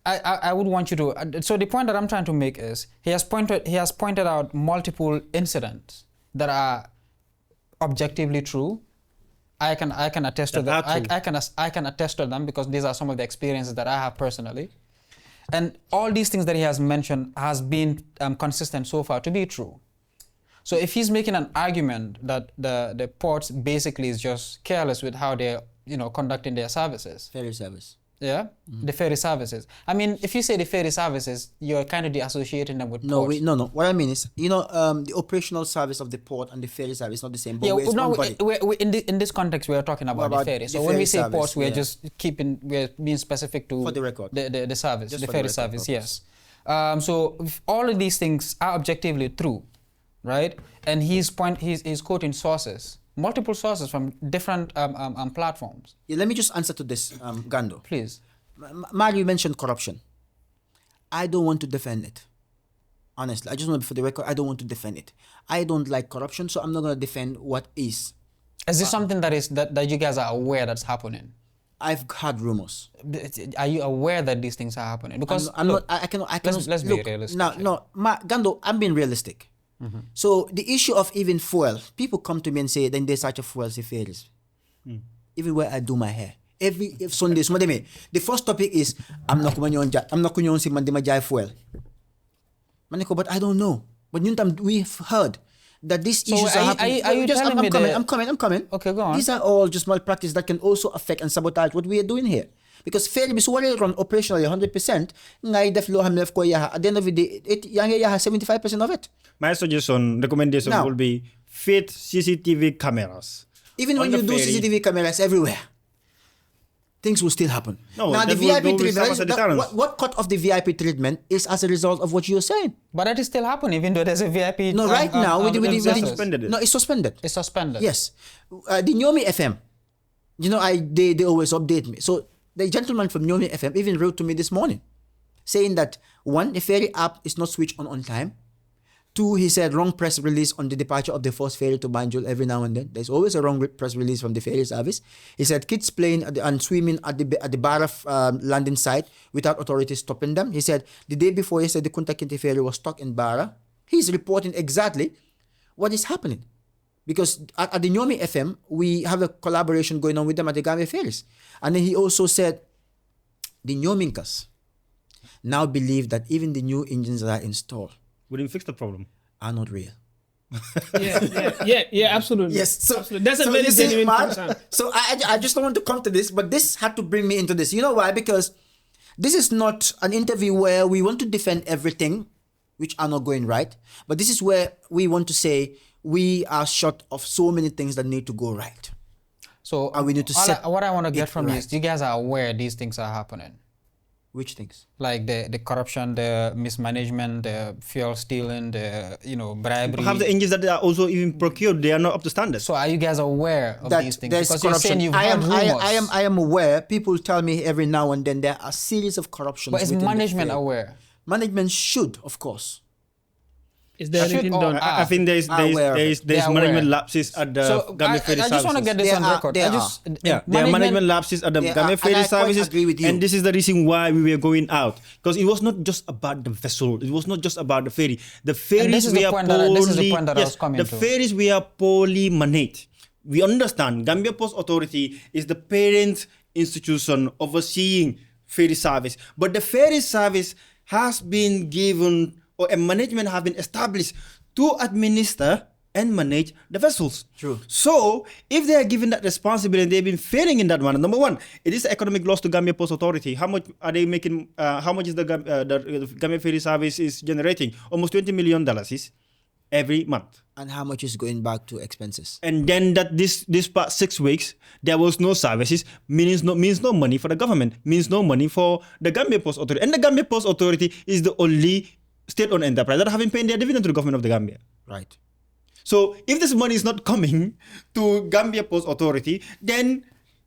I would want you to. So the point that I'm trying to make is he has pointed out multiple incidents that are objectively true. I can attest to them. I can attest to them because these are some of the experiences that I have personally, and all these things that he has mentioned has been consistent so far to be true. So if he's making an argument that the ports basically is just careless with how they're conducting their services, Ferry service. yeah, the ferry services. I mean, if you say the ferry services, you're kind of associating them with ports. No. What I mean is, the operational service of the port and the ferry service is not the same. But In this context, we are talking about the ferry. So when we say ports, we're just we're being specific to for the record, the service, just the for ferry the record service. Yes. So if all of these things are objectively true, right? And he's quoting sources. Multiple sources from different platforms. Yeah, let me just answer to this, Gando. Please. Marr, you mentioned corruption. I don't want to defend it. Honestly, I just want to, for the record, I don't want to defend it. I don't like corruption, so I'm not going to defend what is. Is this something that you guys are aware that's happening? I've heard rumors. Are you aware that these things are happening? Because I'm not. I cannot. Let's be realistic. No, Gando, I'm being realistic. Mm-hmm. So the issue of even fuel, people come to me and say, then they search for fuel ferries. Even where I do my hair. Every Sunday, the first topic is, I'm not going to see Mandima fuel. Maniko, but I don't know. But we've heard that these issues are happening. I'm coming. Okay, go on. These are all just malpractice that can also affect and sabotage what we are doing here. Because Ferry, bisuwari run operationally 100%, ngay def lo hamlef ko yaha. At the end of the day, yaha 75% of it. My recommendation will be fit CCTV cameras. Even when you do CCTV cameras everywhere, things will still happen. No, now the VIP treatment, what cut off the VIP treatment is as a result of what you're saying. But that is still happening, even though there's a VIP. No, right now it's suspended. No, it's suspended. It's suspended. Yes, the Nyomi FM. They always update me. So the gentleman from Nyomi FM even wrote to me this morning, saying that 1, the ferry app is not switched on time. 2, he said wrong press release on the departure of the first ferry to Banjul every now and then. There's always a wrong press release from the ferry service. He said kids playing and swimming at the Barra landing site without authorities stopping them. He said the day before, he said the Kunta Kinte ferry was stuck in Barra. He's reporting exactly what is happening. Because at the Nyomi FM, we have a collaboration going on with them at the Gambia ferries. And then he also said the Nyominkas now believe that even the new engines that are installed wouldn't fix the problem. Are not real. Yeah, absolutely. Yes, so absolutely. That's a very genuine concern. So I just don't want to come to this, but this had to bring me into this. You know why? Because this is not an interview where we want to defend everything which are not going right, but this is where we want to say we are short of so many things that need to go right. So and we need to what I want to get from right. you is you guys are aware these things are happening. Which things? Like the corruption, the mismanagement, the fuel stealing, the bribery. Have the engines that are also even procured, they are not up to standard. So are you guys aware of these things? There's because corruption. You're saying you've heard rumors. I am aware. People tell me every now and then there are a series of corruptions. But is management aware? Management should, of course. Is there anything done? I think there's management lapses at the Gambia Ferry Services. I just want to get this on record. There are management lapses at the Gambia Ferry Services, and this is the reason why we were going out, because it was not just about the vessel, it was not just about the ferry. The ferries were poorly managed. We understand Gambia Ports Authority is the parent institution overseeing ferry service, but the ferry service has been given, or a management have been established to administer and manage the vessels. True. So if they are given that responsibility and they've been failing in that one, number one, it is economic loss to Gambia Ports Authority. How much are they making? How much is the Gambia Ferry Service is generating? Almost $20 million every month. And how much is going back to expenses? And then that this past 6 weeks there was no services, means no money for the government, means no money for the Gambia Ports Authority. And the Gambia Ports Authority is the only state-owned enterprise that haven't paid their dividend to the government of the Gambia. Right. So if this money is not coming to Gambia Ports Authority, then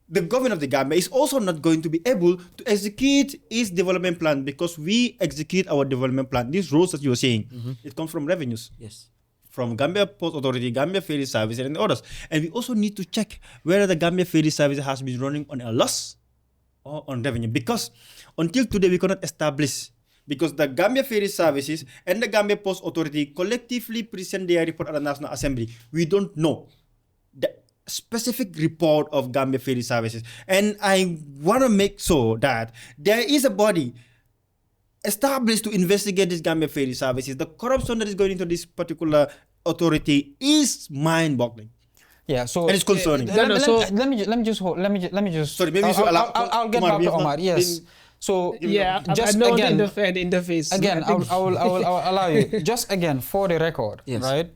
the government of the Gambia is also not going to be able to execute its development plan, because we execute our development plan. These roads that you are saying, it comes from revenues. Yes. From Gambia Ports Authority, Gambia Ferry Service, and others. And we also need to check whether the Gambia Ferry Service has been running on a loss or on revenue. Because until today, we cannot establish, because the Gambia Ferry Services and the Gambia Ports Authority collectively present their report at the National Assembly. We don't know the specific report of Gambia Ferry Services. And I want to make sure that there is a body established to investigate this Gambia Ferry Services. The corruption that is going into this particular authority is mind-boggling. Yeah, so and it's concerning. Let me just. Sorry, maybe I'll get back to Omar. Yes. So yeah, just I don't again, want to interface. Again, I will allow you. Just again, for the record, Yes. right?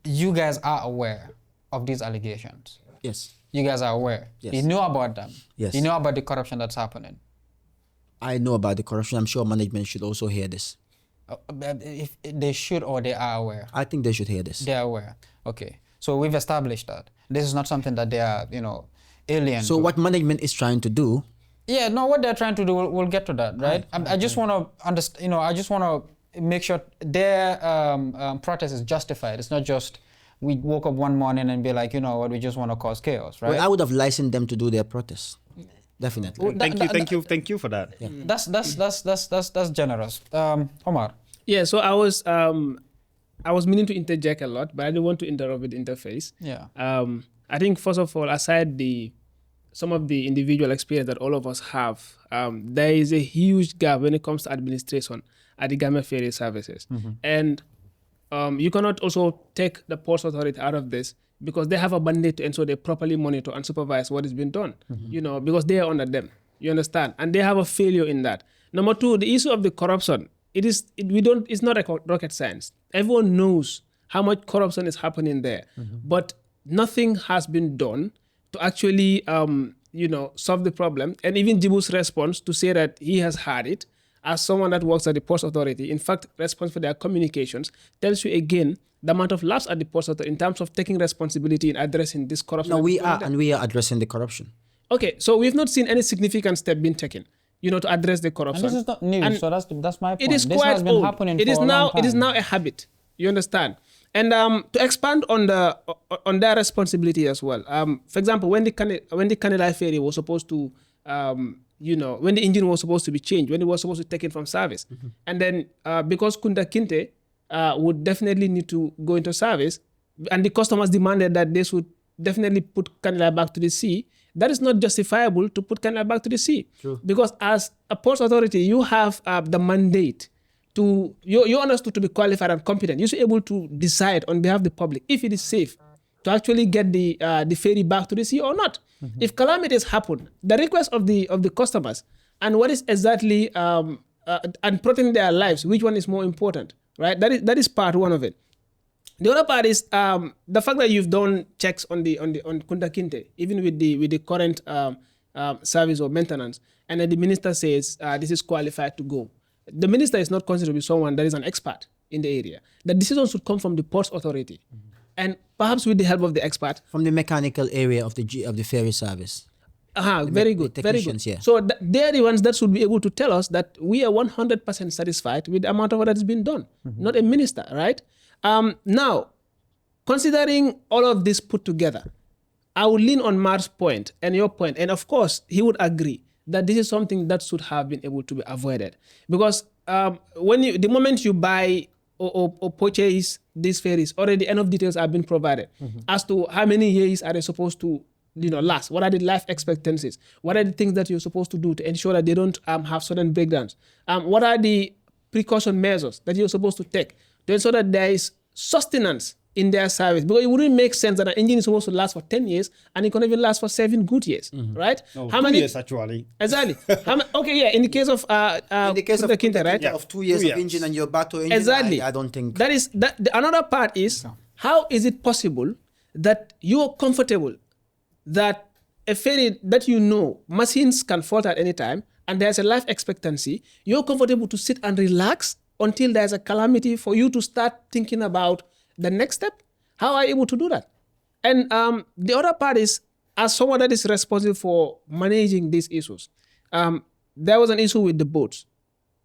You guys are aware of these allegations. Yes. You guys are aware. Yes. You know about them. Yes. You know about the corruption that's happening. I know about the corruption. I'm sure management should also hear this. If they should, or they are aware. I think they should hear this. They are aware. Okay. So we've established that this is not something that they are, alien. So to. what management is trying to do? Yeah, no, what they're trying to do, we'll get to that, right? I just want to understand, I just want to make sure their protest is justified. It's not just we woke up one morning and be like, you know what, we just want to cause chaos, right? Well, I would have licensed them to do their protest. Definitely. Well, Thank you for that. Yeah. That's generous. Omar. Yeah, so I was meaning to interject a lot, but I didn't want to interrupt with the interface. Yeah. I think first of all, aside some of the individual experience that all of us have, there is a huge gap when it comes to administration at the Gambia Ferry Services. And you cannot also take the Ports Authority out of this, because they have a mandate to ensure they properly monitor and supervise what is being done, because they are under them, you understand? And they have a failure in that. Number two, the issue of the corruption, it's not rocket science. Everyone knows how much corruption is happening there, but nothing has been done to actually, solve the problem. And even Gibou's response to say that he has had it, as someone that works at the Ports Authority, in fact, response for their communications tells you again the amount of lapse at the Ports Authority in terms of taking responsibility in addressing this corruption. No, we are addressing the corruption. Okay, so we've not seen any significant step being taken, to address the corruption. And this is not new, And so that's my point. It is this quite has been old. happening It for is a long now. It is time. now a habit. You understand? And to expand on their responsibility as well. For example, when the Canada Ferry was supposed to, when the engine was supposed to be changed, when it was supposed to take it from service, and then because Kunda Kinte would definitely need to go into service, and the customers demanded that they should definitely put Canada back to the sea. That is not justifiable to put Canada back to the sea. True. Because as a Ports Authority, you have the mandate to, you're understood to be qualified and competent. You should be able to decide on behalf of the public if it is safe to actually get the ferry back to the sea or not. If calamities happen, the request of the customers and what is exactly and protecting their lives, which one is more important, right? That is part one of it. The other part is the fact that you've done checks on Kunda Kinte, even with the current service or maintenance, and then the minister says this is qualified to go. The minister is not considered to be someone that is an expert in the area. The decision should come from the Ports Authority, and perhaps with the help of the expert From the mechanical area of the ferry service. Very good, the very good. technicians, yeah. So they're the ones that should be able to tell us that we are 100% satisfied with the amount of work that has been done, not a minister, right? Now, considering all of this put together, I would lean on Marr's point and your point, and of course, he would agree that this is something that should have been able to be avoided. Because the moment you buy or purchase these ferries, already enough details have been provided as to how many years are they supposed to last, what are the life expectancies, what are the things that you're supposed to do to ensure that they don't have sudden breakdowns, what are the precaution measures that you're supposed to take to ensure that there is sustenance in their service, because it wouldn't make sense that an engine is supposed to last for 10 years and it can even last for 7 good years, right? No, How 2 many years actually. Exactly. Okay, yeah. In the case of In the case of Kunta Kinte, right? of 2 years 2 of years. engine and your battle engine, Exactly. I don't think. That is that. Another part is how is it possible that you are comfortable that a ferry that machines can fault at any time and there's a life expectancy, you're comfortable to sit and relax until there's a calamity for you to start thinking about the next step? How are you able to do that? And the other part is, as someone that is responsible for managing these issues, there was an issue with the boats,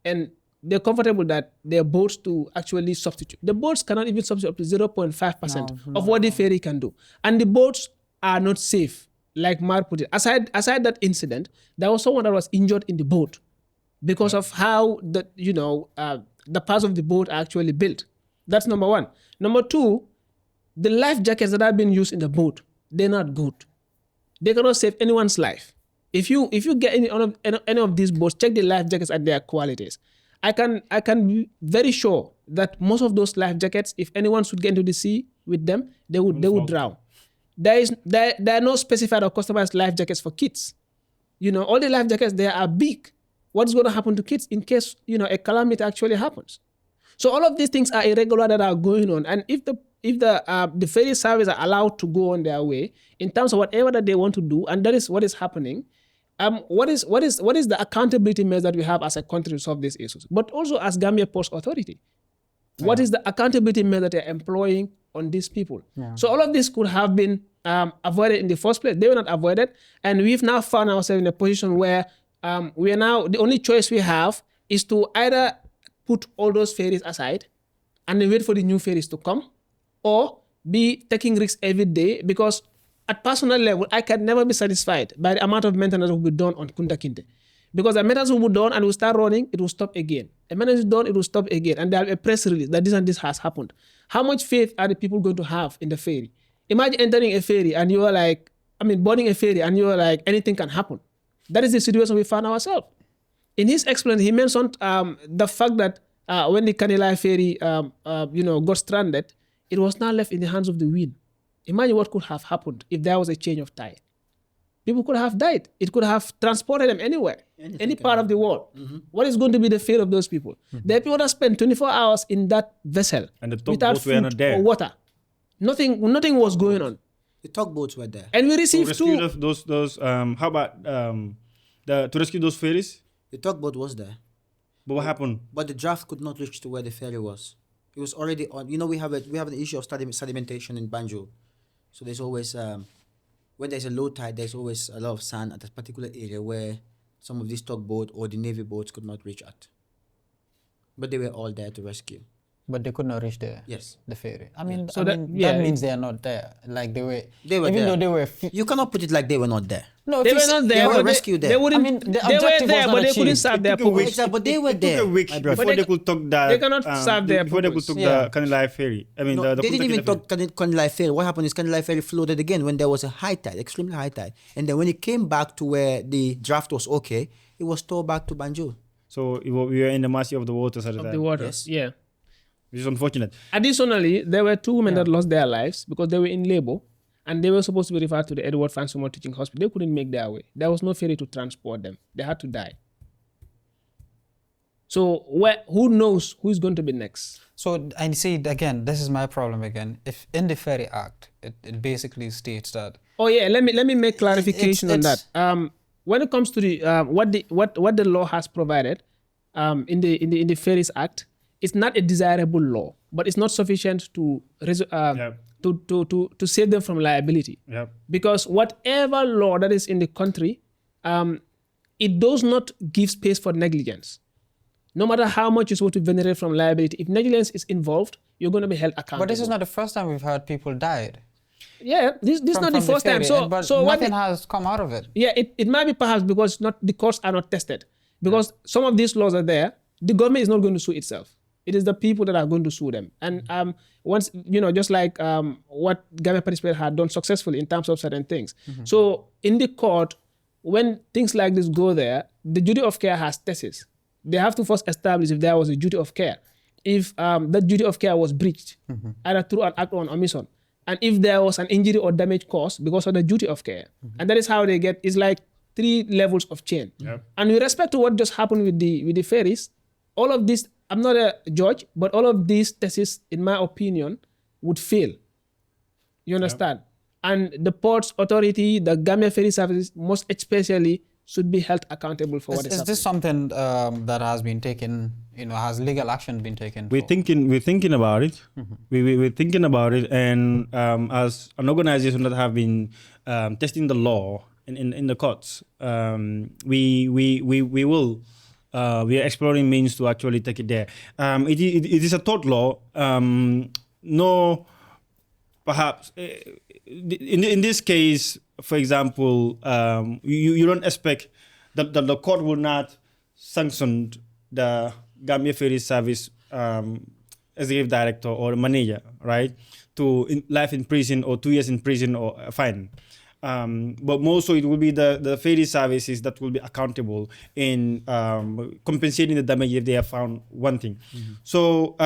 and they're comfortable that their boats to actually substitute. The boats cannot even substitute up to 0.5% of what the ferry can do. And the boats are not safe, like Marr put it. Aside that incident, there was someone that was injured in the boat because of how the parts of the boat are actually built. That's number one. Number two, the life jackets that have been used in the boat, they're not good. They cannot save anyone's life. If you get any of these boats, check the life jackets at their qualities. I can be very sure that most of those life jackets, if anyone should get into the sea with them, they would drown. There are no specified or customized life jackets for kids. All the life jackets there are big. What's going to happen to kids in case a calamity actually happens? So all of these things are irregular that are going on, and if the ferry service are allowed to go on their way in terms of whatever that they want to do, and that is what is happening, what is the accountability measure that we have as a country to solve these issues, but also as Gambia Ports Authority? What is the accountability measure that they're employing on these people? So all of this could have been avoided in the first place. They were not avoided, and we've now found ourselves in a position where we are now, the only choice we have is to either put all those ferries aside and then wait for the new ferries to come, or be taking risks every day, because at personal level, I can never be satisfied by the amount of maintenance that will be done on Kunta Kinte. Because the maintenance will be done and will start running, it will stop again. The maintenance is done, it will stop again. And there will be a press release that this and this has happened. How much faith are the people going to have in the ferry? Imagine entering a ferry and you are like, boarding a ferry and you are like, anything can happen. That is the situation we found ourselves. In his explanation, he mentioned the fact that when the Kanilai ferry got stranded, it was now left in the hands of the wind. Imagine what could have happened if there was a change of tide. People could have died. It could have transported them anywhere, any part of the world. What is going to be the fate of those people? There are people that spend 24 hours in that vessel And the without tugboats were not food there. or water. Nothing was going on. The tugboats were there. And we To received rescue two. those how about to rescue those ferries? The tugboat was there, But what happened? but the draft could not reach to where the ferry was. It was already on. We have an issue of sedimentation in Banjul, so there's always when there's a low tide, there's always a lot of sand at a particular area where some of these tugboat or the navy boats could not reach at. But they were all there to rescue. But they could not reach the Yes. ferry. So that that- means they are not there. Like they were They were even there. though they were You cannot put it like they were not there. no, They if were you not see- there. They were but rescued there. They wouldn't. I mean, the they were objective there, was but not they couldn't achieved. serve It their took a week. purpose. Exactly, but they were It there, took a week my brother. before But they could took that. they cannot serve their before they could purpose. took Yeah. the Kanilai ferry. I mean, No, the they didn't Kunta even Kinte ferry. talk Kanilai ferry. What happened is Kanilai ferry floated again when there was a high tide, extremely high tide. And then when it came back to where the draft was okay, it was towed back to Banjul. So we were in the mercy of the waters at the Of time, the water. Yes. Yeah. which is unfortunate. Additionally, there were two women that lost their lives because they were in labor and they were supposed to be referred to the Edward Fansumo Teaching Hospital. They couldn't make their way. There was no ferry to transport them. They had to die. So who knows who is going to be next? So I see again, this is my problem again. If in the Ferry Act, it basically states that Oh yeah, let me make clarification on that. it's- When it comes to the what the law has provided in the Ferries Act, it's not a desirable law, but it's not sufficient to to save them from liability. Yeah. Because whatever law that is in the country, it does not give space for negligence. No matter how much you're supposed to venerate from liability, if negligence is involved, you're going to be held accountable. but this is not the first time we've heard people died. Yeah, this is not the from first time. ferry, but So what? nothing has come out of it. Yeah, it might be perhaps because not the courts are not tested. Because some of these laws are there, the government is not going to sue itself. It is the people that are going to sue them. And once, just like what Gambia Participates had done successfully in terms of certain things. So in the court, when things like this go there, the duty of care has tests. They have to first establish if there was a duty of care. if that duty of care was breached, either through an act or an omission, and if there was an injury or damage caused because of the duty of care. And that is how they get, it's like 3 levels of chain. Yep. And with respect to what just happened with the ferries, all of this, I'm not a judge, but all of these theses, in my opinion, would fail. You understand? And the Ports Authority, the Gambia Ferry Services, most especially, should be held accountable for what is happening. Is this something that has been taken, has legal action been taken? We're thinking about it. We're thinking about it, and as an organization that have been testing the law in the courts, we will. We are exploring means to actually take it there. It is a tort law. No, perhaps in this case, for example, you don't expect that the court will not sanction the Gambia Ferry Service executive director or manager, right, to life in prison or 2 years in prison or a fine. But most so it will be the ferry services that will be accountable in compensating the damage if they have found one thing. So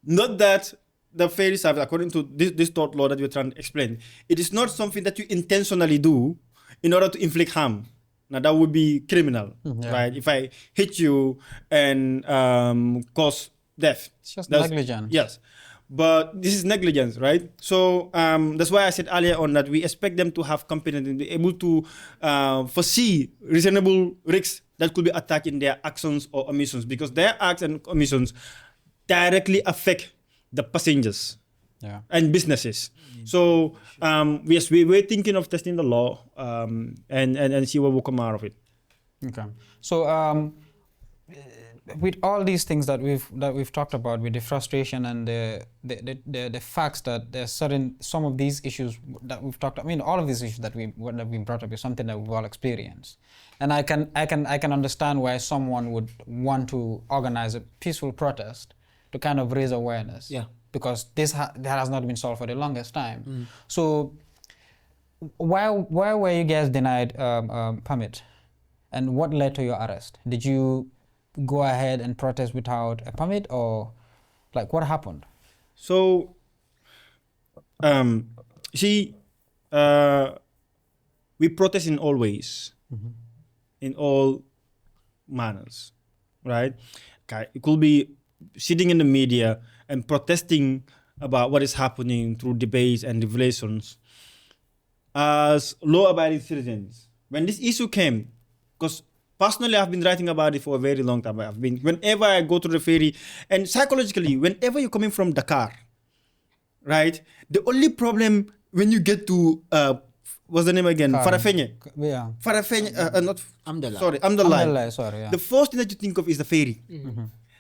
not that the ferry service, according to this tort law that we're trying to explain, it is not something that you intentionally do in order to inflict harm. Now that would be criminal, right? If I hit you and cause death. It's just negligence. Yes. But this is negligence, right? So that's why I said earlier on that we expect them to have competence and be able to foresee reasonable risks that could be attacked in their actions or omissions, because their acts and omissions directly affect the passengers and businesses. So yes, we're thinking of testing the law and see what will come out of it. Okay. So with all these things that we've talked about, with the frustration and the facts that there's some of these issues that we've talked. I mean, all of these issues that we've brought up is something that we've all experienced, and I can understand why someone would want to organize a peaceful protest to kind of raise awareness. Yeah. Because that has not been solved for the longest time. So why were you guys denied permit, and what led to your arrest? Did you go ahead and protest without a permit, or like what happened? So we protest in all ways, in all manners, right? Okay. It could be sitting in the media and protesting about what is happening through debates and revelations. As law-abiding citizens, when this issue came, because personally I've been writing about it for a very long time. Whenever I go to the ferry, and psychologically, whenever you're coming from Dakar, right? The only problem when you get to what's the name again? Farafenye. Yeah. Farafenye, not Amdallah. Sorry, Amdallah. Amdallah, sorry. Yeah. The first thing that you think of is the ferry.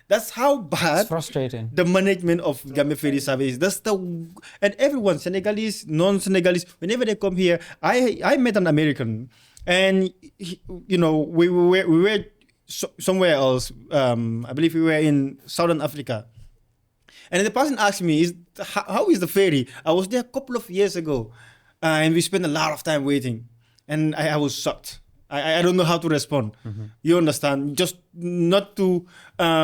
That's how bad It's frustrating. the management of Gambia Ferry Service. And everyone, Senegalese, non-Senegalese, whenever they come here, I met an American, and we were somewhere else. I believe we were in Southern Africa, and the person asked me, how is the ferry? I was there a couple of years ago, and we spent a lot of time waiting, and I was shocked. I don't know how to respond. You understand? Just not to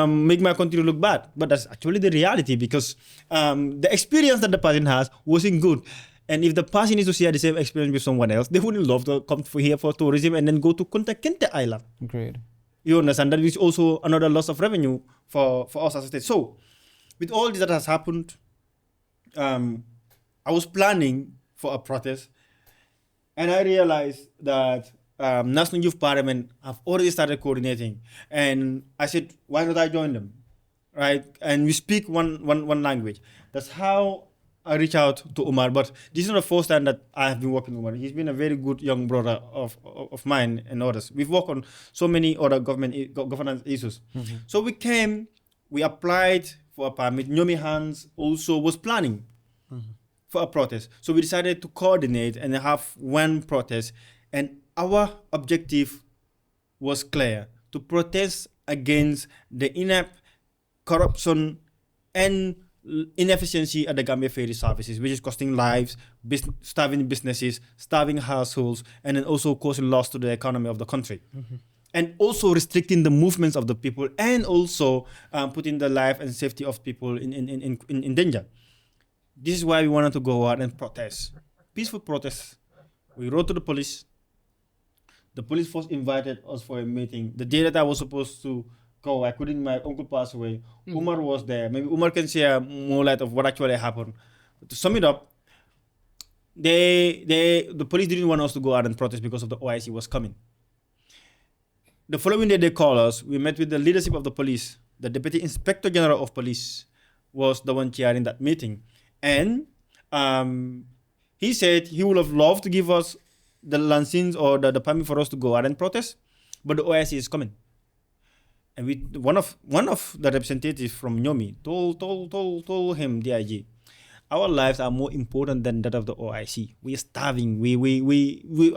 make my country look bad, but that's actually the reality, because the experience that the person has wasn't good. And if the person needs to share the same experience with someone else, they wouldn't love to come here for tourism and then go to Kunta Kinte Island. Agreed. You understand? That is also another loss of revenue for us as a state. So, with all this that has happened, I was planning for a protest, and I realized that National Youth Parliament have already started coordinating, and I said, why not I join them, right? And we speak one language. That's how I reach out to Omar. But this is not the first time that I have been working with Omar. He's been a very good young brother of mine and others. We've worked on so many other governance issues. So we applied for a permit. Nyomi Hans also was planning for a protest. So we decided to coordinate and have one protest, and our objective was clear: to protest against the inept corruption and inefficiency at the Gambia Ferry Services, which is costing lives, starving businesses, starving households, and then also causing loss to the economy of the country. and also restricting the movements of the people, and also putting the life and safety of people in danger. This is why we wanted to go out and protest. Peaceful protest. We wrote to the police. The police force invited us for a meeting. The day that I was supposed to go, I couldn't. My uncle passed away. Umar was there. Maybe Umar can share more light of what actually happened. But to sum it up, the police didn't want us to go out and protest because of the OIC was coming. The following day, they called us. We met with the leadership of the police. The Deputy Inspector General of Police was the one chairing that meeting. And he said he would have loved to give us the license or the permit for us to go out and protest, but the OIC is coming. And one of the representatives from Nyomi told him, DIG, our lives are more important than that of the OIC. We are starving.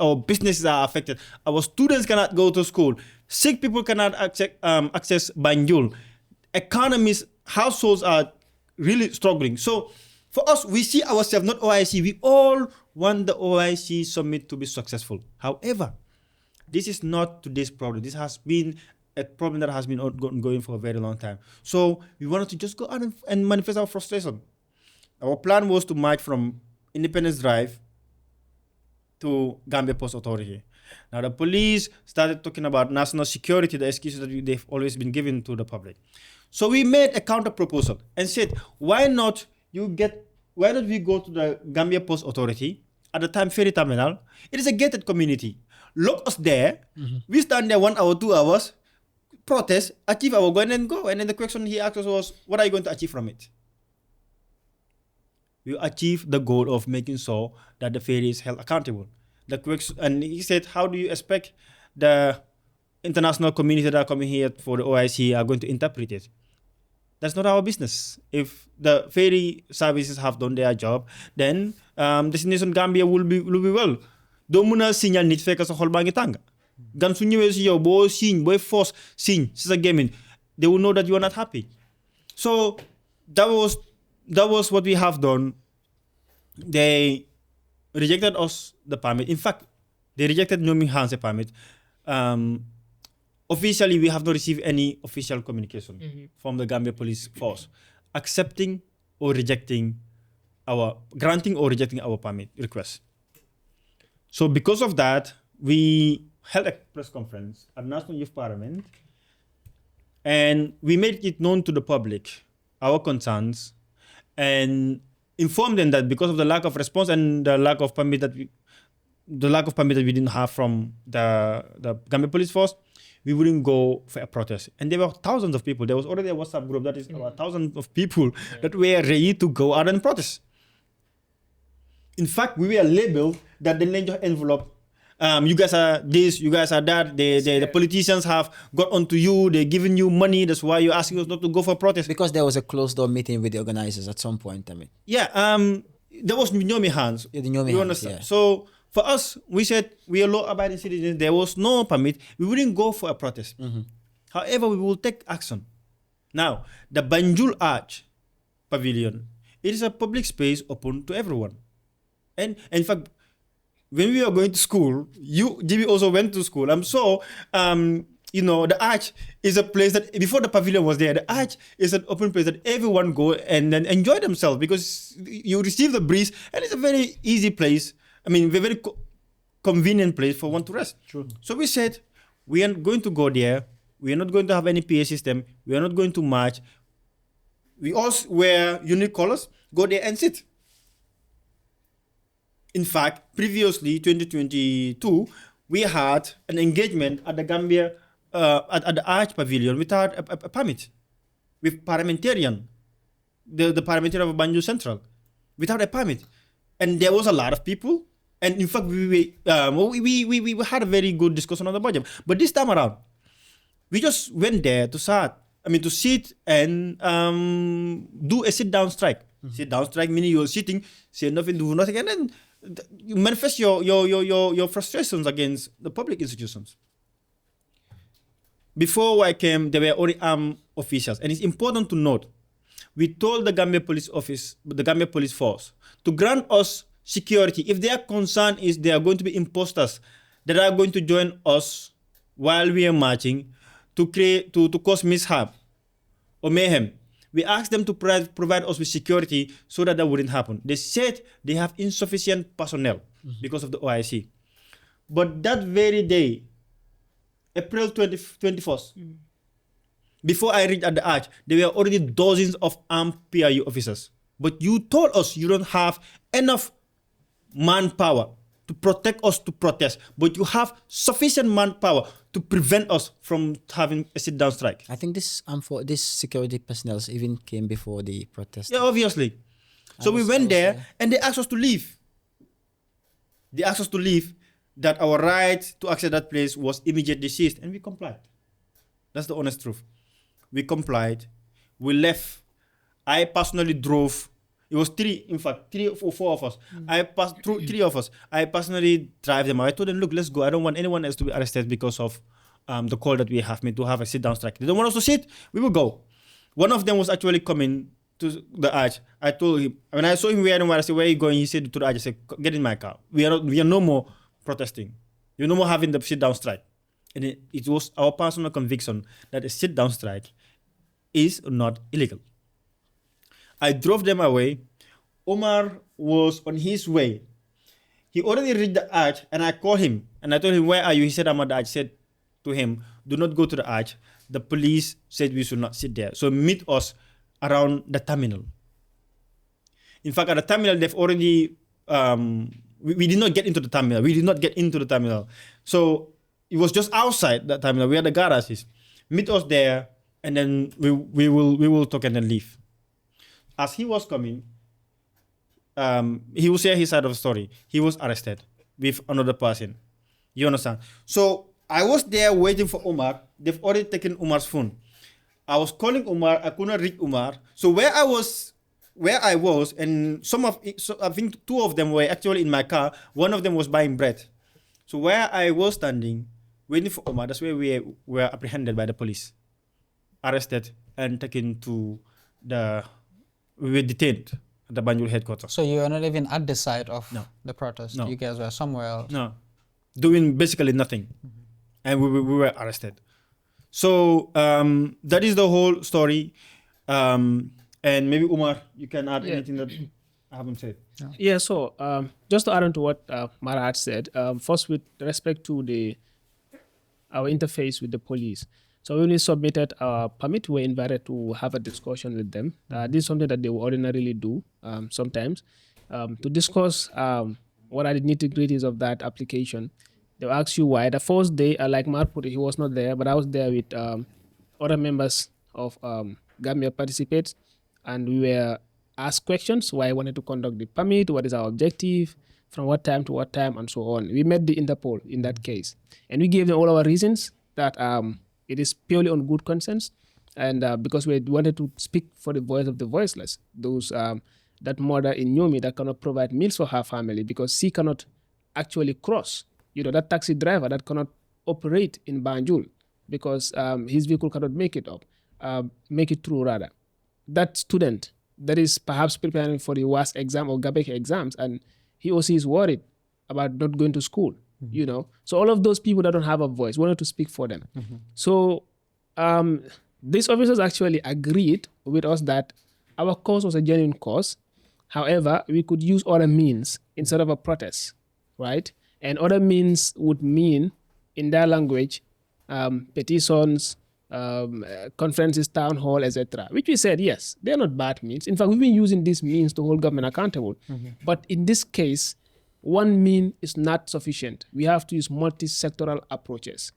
Our businesses are affected. Our students cannot go to school. Sick people cannot access Banjul. Economies, households are really struggling. So for us, we see ourselves, not OIC. We all want the OIC summit to be successful. However, this is not today's problem. This has been a problem that has been ongoing for a very long time. So we wanted to just go out and manifest our frustration. Our plan was to march from Independence Drive to Gambia Ports Authority. Now the police started talking about national security, the excuses that they've always been given to the public. So we made a counter proposal and said, why not we go to the Gambia Ports Authority, at the time Ferry Terminal. It is a gated community. Lock us there. We stand there 1 hour, 2 hours, protest, achieve our goal, and then go. And then the question he asked us was, what are you going to achieve from it? We achieve the goal of making sure that the ferry is held accountable. And he said, how do you expect the international community that are coming here for the OIC are going to interpret it? That's not our business. If the ferry services have done their job, then Destination Gambia will be well. Doo mun a signal nit fekk sa xol baa ngi tàng. Gan su ñëwee si yow boo signe booy force signe si sa gémmiñ, they will know that you are not happy. So that was what we have done. They rejected us the permit. In fact, they rejected Nyomi Han's permit. Officially, we have not received any official communication from the Gambia Police Force accepting or rejecting granting or rejecting our permit request. So because of that, we held a press conference at National Youth Parliament, and we made it known to the public our concerns and informed them that because of the lack of response and the lack of permit that we didn't have from the Gambia Police Force, we wouldn't go for a protest. And there were thousands of people. There was already a WhatsApp group that is about thousands of people that were ready to go out and protest. In fact, we were labeled that the Ninja envelope, you guys are this, you guys are that, the politicians have got onto you, they're giving you money, that's why you're asking us not to go for protest. Because there was a closed door meeting with the organizers at some point, I mean. Yeah, there was Nyomi Hands. Yeah, the Nyomi you Hands, understand? yeah. So for us, we said we are law-abiding citizens, there was no permit, we wouldn't go for a protest. However, we will take action. Now, the Banjul Arch Pavilion, it is a public space open to everyone. And in fact, when we were going to school, Gibi also went to school. The arch is a place that, before the pavilion was there, the arch is an open place that everyone go and then enjoy themselves because you receive the breeze and it's a very easy place. I mean, a very convenient place for one to rest. True. So we said, we are going to go there. We are not going to have any PA system. We are not going to march. We all wear unique colors, go there and sit. In fact, previously, 2022, we had an engagement at the Gambia, at the Arch Pavilion without a permit, with parliamentarian, the parliamentarian of Banjul Central, without a permit. And there was a lot of people. And in fact, we had a very good discussion on the budget. But this time around, we just went there to sit and do a sit-down strike. Sit-down strike meaning you're sitting, say nothing, do nothing, and then you manifest your frustrations against the public institutions. Before I came, there were already armed officials, and it's important to note, we told the Gambia Police Office, the Gambia Police Force, to grant us security. If their concern is there are going to be imposters that are going to join us, while we are marching to cause mishap or mayhem. We asked them to provide us with security so that wouldn't happen. They said they have insufficient personnel because of the OIC. But that very day, April 21st, before I reached at the arch, there were already dozens of armed PRU officers. But you told us you don't have enough manpower to protect us to protest, but you have sufficient manpower to prevent us from having a sit-down strike. I think this security personnel even came before the protest. Yeah, obviously. So we went there and they asked us to leave. They asked us to leave, that our right to access that place was immediately seized, and we complied. That's the honest truth. We complied. We left. I personally drove. It was three or four of us. I passed through three of us. I personally drive them. I told them, look, let's go. I don't want anyone else to be arrested because of the call that we have made to have a sit-down strike. They don't want us to sit. We will go. One of them was actually coming to the arch. I told him, when I saw him wearing what, I said, where are you going? He said to the arch, I said, get in my car. We are no more protesting. We're no more having the sit-down strike. And it was our personal conviction that a sit-down strike is not illegal. I drove them away. Omar was on his way. He already reached the arch, and I called him. And I told him, where are you? He said, I'm at the arch. I said to him, do not go to the arch. The police said we should not sit there. So meet us around the terminal. In fact, at the terminal, they've already... we did not get into the terminal. So it was just outside the terminal where the garage is. Meet us there, and then we will talk and then leave. As he was coming, he will share his side of the story. He was arrested with another person. You understand? So I was there waiting for Omar. They've already taken Omar's phone. I was calling Omar. I couldn't reach Omar. So where I was, and I think two of them were actually in my car. One of them was buying bread. So where I was standing, waiting for Omar, that's where we were apprehended by the police, arrested and taken to we were detained at the Banjul headquarters. So you were not even at the site of the protest? No. You guys were somewhere else? No. Doing basically nothing. And we were arrested. So that is the whole story. And maybe Omar, you can add anything that I haven't said. Yeah, so just to add on to what Marr had said, first with respect to our interface with the police. So when we submitted our permit, we were invited to have a discussion with them. This is something that they would ordinarily do sometimes, to discuss what are the nitty-gritties of that application. They'll ask you why. The first day, like Marr put it, he was not there, but I was there with other members of Gambia Participates, and we were asked questions why I wanted to conduct the permit, what is our objective, from what time to what time, and so on. We met the Interpol in that case, and we gave them all our reasons that it is purely on good conscience, and because we wanted to speak for the voice of the voiceless, those that mother in Nyomi that cannot provide meals for her family because she cannot actually cross. That taxi driver that cannot operate in Banjul because his vehicle cannot make it through rather. That student that is perhaps preparing for the WAS exam or GABEC exams, and he or she is worried about not going to school, So all of those people that don't have a voice, wanted to speak for them. So these officers actually agreed with us that our cause was a genuine cause. However, we could use other means instead of a protest, right? And other means would mean, in their language, petitions, conferences, town hall, etc. Which we said, yes, they're not bad means. In fact, we've been using these means to hold government accountable. But in this case, one mean is not sufficient. We have to use multi-sectoral approaches,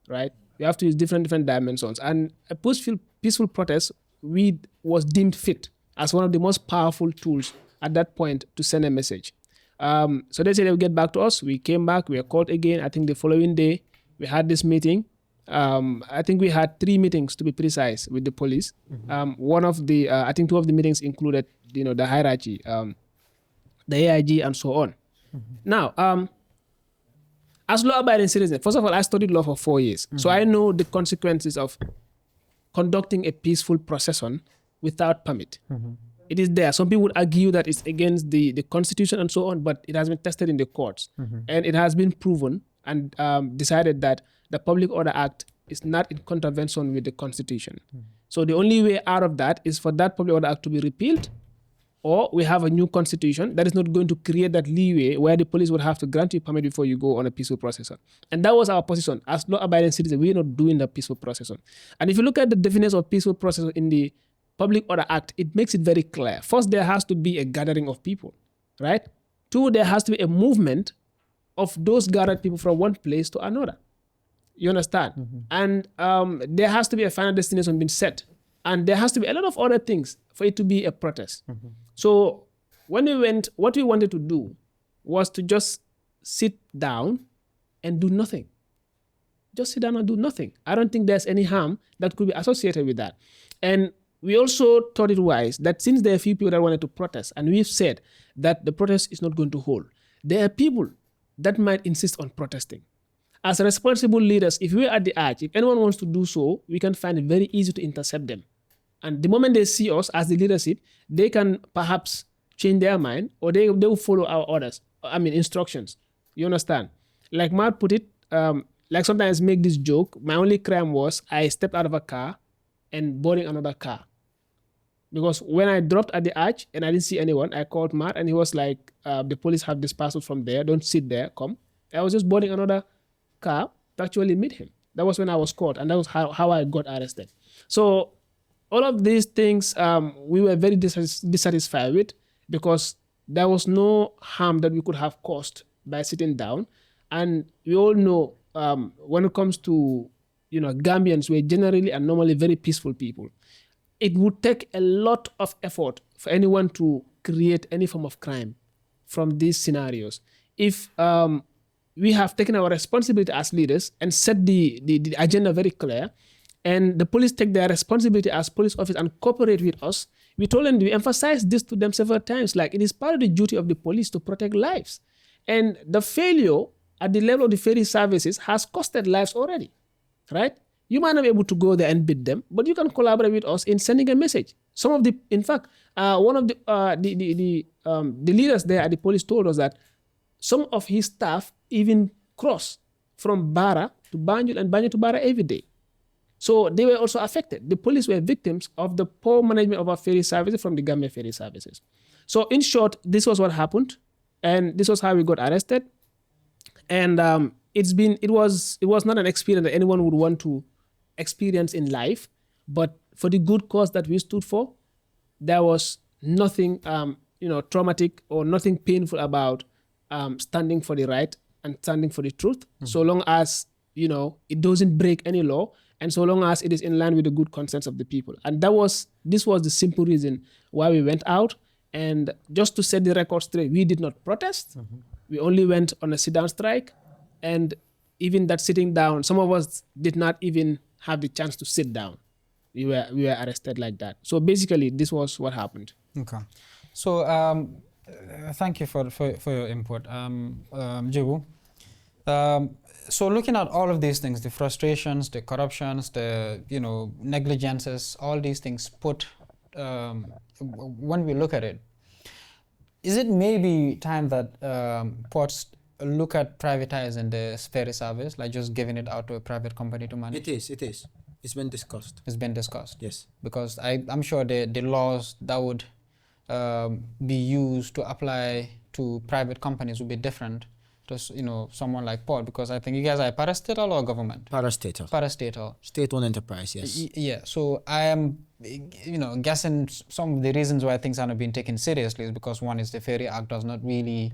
right? We have to use different dimensions. And a peaceful protest was deemed fit as one of the most powerful tools at that point to send a message. So they said they would get back to us. We came back, we were called again. I think the following day, we had this meeting. I think we had 3 meetings, to be precise, with the police. I think 2 of the meetings included, the hierarchy, the AIG and so on. Now, as law-abiding citizen, first of all, I studied law for 4 years. So I know the consequences of conducting a peaceful procession without permit. It is there. Some people would argue that it's against the constitution and so on, but it has been tested in the courts. And it has been proven and decided that the Public Order Act is not in contravention with the Constitution. So the only way out of that is for that Public Order Act to be repealed, or we have a new constitution that is not going to create that leeway where the police would have to grant you permit before you go on a peaceful procession. And that was our position. As law-abiding citizens, we're not doing the peaceful procession. And if you look at the definition of peaceful procession in the Public Order Act, it makes it very clear. First, there has to be a gathering of people, right? Two, there has to be a movement of those gathered people from one place to another. You understand? And there has to be a final destination being set. And there has to be a lot of other things for it to be a protest. So when we went, what we wanted to do was to just sit down and do nothing. Just sit down and do nothing. I don't think there's any harm that could be associated with that. And we also thought it wise that since there are a few people that wanted to protest, and we've said that the protest is not going to hold, there are people that might insist on protesting. As responsible leaders, if we're at the edge, if anyone wants to do so, we can find it very easy to intercept them. And the moment they see us as the leadership, they can perhaps change their mind, or they will follow our orders, instructions. You understand? Like Marr put it, like sometimes make this joke, my only crime was I stepped out of a car and boarding another car. Because when I dropped at the arch and I didn't see anyone, I called Marr and he was like, the police have dispersed from there, don't sit there, come. I was just boarding another car to actually meet him. That was when I was caught, and that was how I got arrested. So all of these things we were very dissatisfied with, because there was no harm that we could have caused by sitting down. And we all know when it comes to Gambians, we're generally and normally very peaceful people. It would take a lot of effort for anyone to create any form of crime from these scenarios. If we have taken our responsibility as leaders and set the agenda very clear, and the police take their responsibility as police officers and cooperate with us, we told them, we emphasized this to them several times, like it is part of the duty of the police to protect lives. And the failure at the level of the ferry services has costed lives already, right? You might not be able to go there and beat them, but you can collaborate with us in sending a message. In fact, one of the leaders there at the police told us that some of his staff even cross from Barra to Banjul and Banjul to Barra every day. So they were also affected. The police were victims of the poor management of our ferry services from the Gambia ferry services. So in short, this was what happened, and this was how we got arrested. And it was not an experience that anyone would want to experience in life, but for the good cause that we stood for, there was nothing traumatic or nothing painful about standing for the right and standing for the truth, so long as it doesn't break any law, and so long as it is in line with the good consent of the people. And this was the simple reason why we went out. And just to set the record straight, we did not protest. We only went on a sit-down strike. And even that sitting down, some of us did not even have the chance to sit down. We were arrested like that. So basically, this was what happened. Okay. So thank you for your input, Gibou. So looking at all of these things, the frustrations, the corruptions, the negligences, all these things put, when we look at it, is it maybe time that ports look at privatizing the ferry service, like just giving it out to a private company to manage? It is. It's been discussed. It's been discussed. Yes. Because I'm sure the laws that would be used to apply to private companies would be different to someone like Port, because I think you guys are parastatal or government? Parastatal. Parastatal. State-owned enterprise, yes. Yeah. So I am, guessing some of the reasons why things are not being taken seriously is because one is the Ferry Act does not really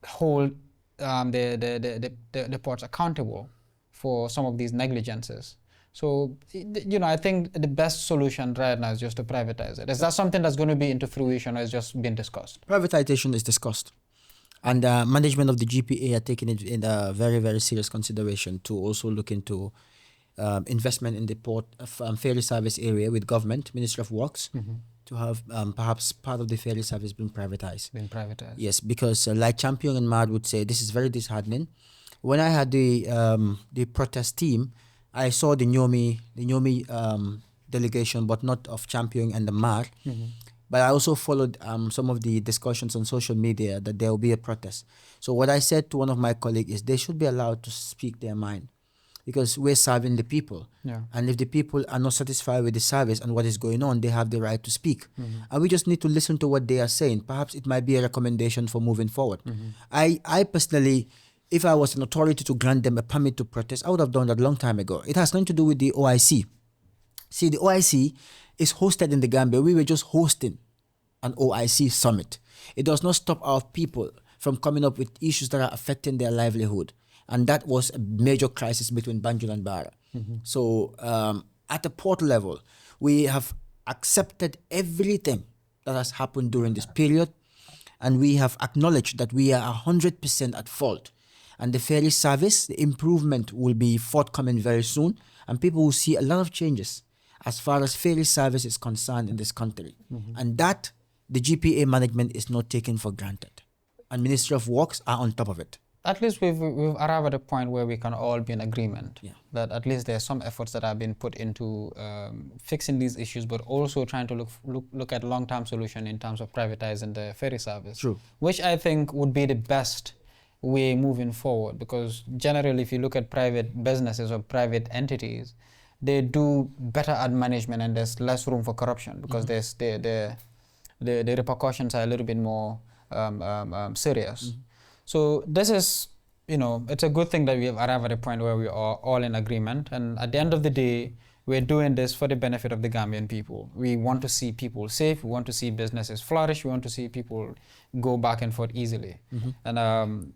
hold the ports accountable for some of these negligences. So, I think the best solution right now is just to privatize it. Is that something that's going to be into fruition, or is just being discussed? Privatization is discussed. And management of the GPA are taking it in a very, very serious consideration to also look into investment in the port ferry service area with government, Ministry of Works, to have perhaps part of the ferry service being privatized. Yes, because like Champion and Marr would say, this is very disheartening. When I had the protest team, I saw the Nyomi delegation, but not of Champion and the Marr. But I also followed some of the discussions on social media that there will be a protest. So what I said to one of my colleagues is they should be allowed to speak their mind. because we're serving the people. Yeah. And if the people are not satisfied with the service and what is going on, they have the right to speak. And we just need to listen to what they are saying. Perhaps it might be a recommendation for moving forward. I personally, if I was an authority to grant them a permit to protest, I would have done that a long time ago. It has nothing to do with the OIC. See, the OIC is hosted in the Gambia. We were just hosting an OIC summit. It does not stop our people from coming up with issues that are affecting their livelihood. And that was a major crisis between Banjul and Barra. So at the port level, we have accepted everything that has happened during this period, and we have acknowledged that we are 100% at fault. And the ferry service, the improvement will be forthcoming very soon, and people will see a lot of changes as far as ferry service is concerned in this country. And that the GPA management is not taken for granted. And Ministry of Works are on top of it. At least we've arrived at a point where we can all be in agreement that at least there are some efforts that have been put into fixing these issues, but also trying to look at long-term solution in terms of privatizing the ferry service. True. Which I think would be the best way moving forward, because generally if you look at private businesses or private entities, they do better at management and there's less room for corruption, because there's the repercussions are a little bit more serious. So this is, it's a good thing that we have arrived at a point where we are all in agreement. And at the end of the day, we're doing this for the benefit of the Gambian people. We want to see people safe. We want to see businesses flourish. We want to see people go back and forth easily. And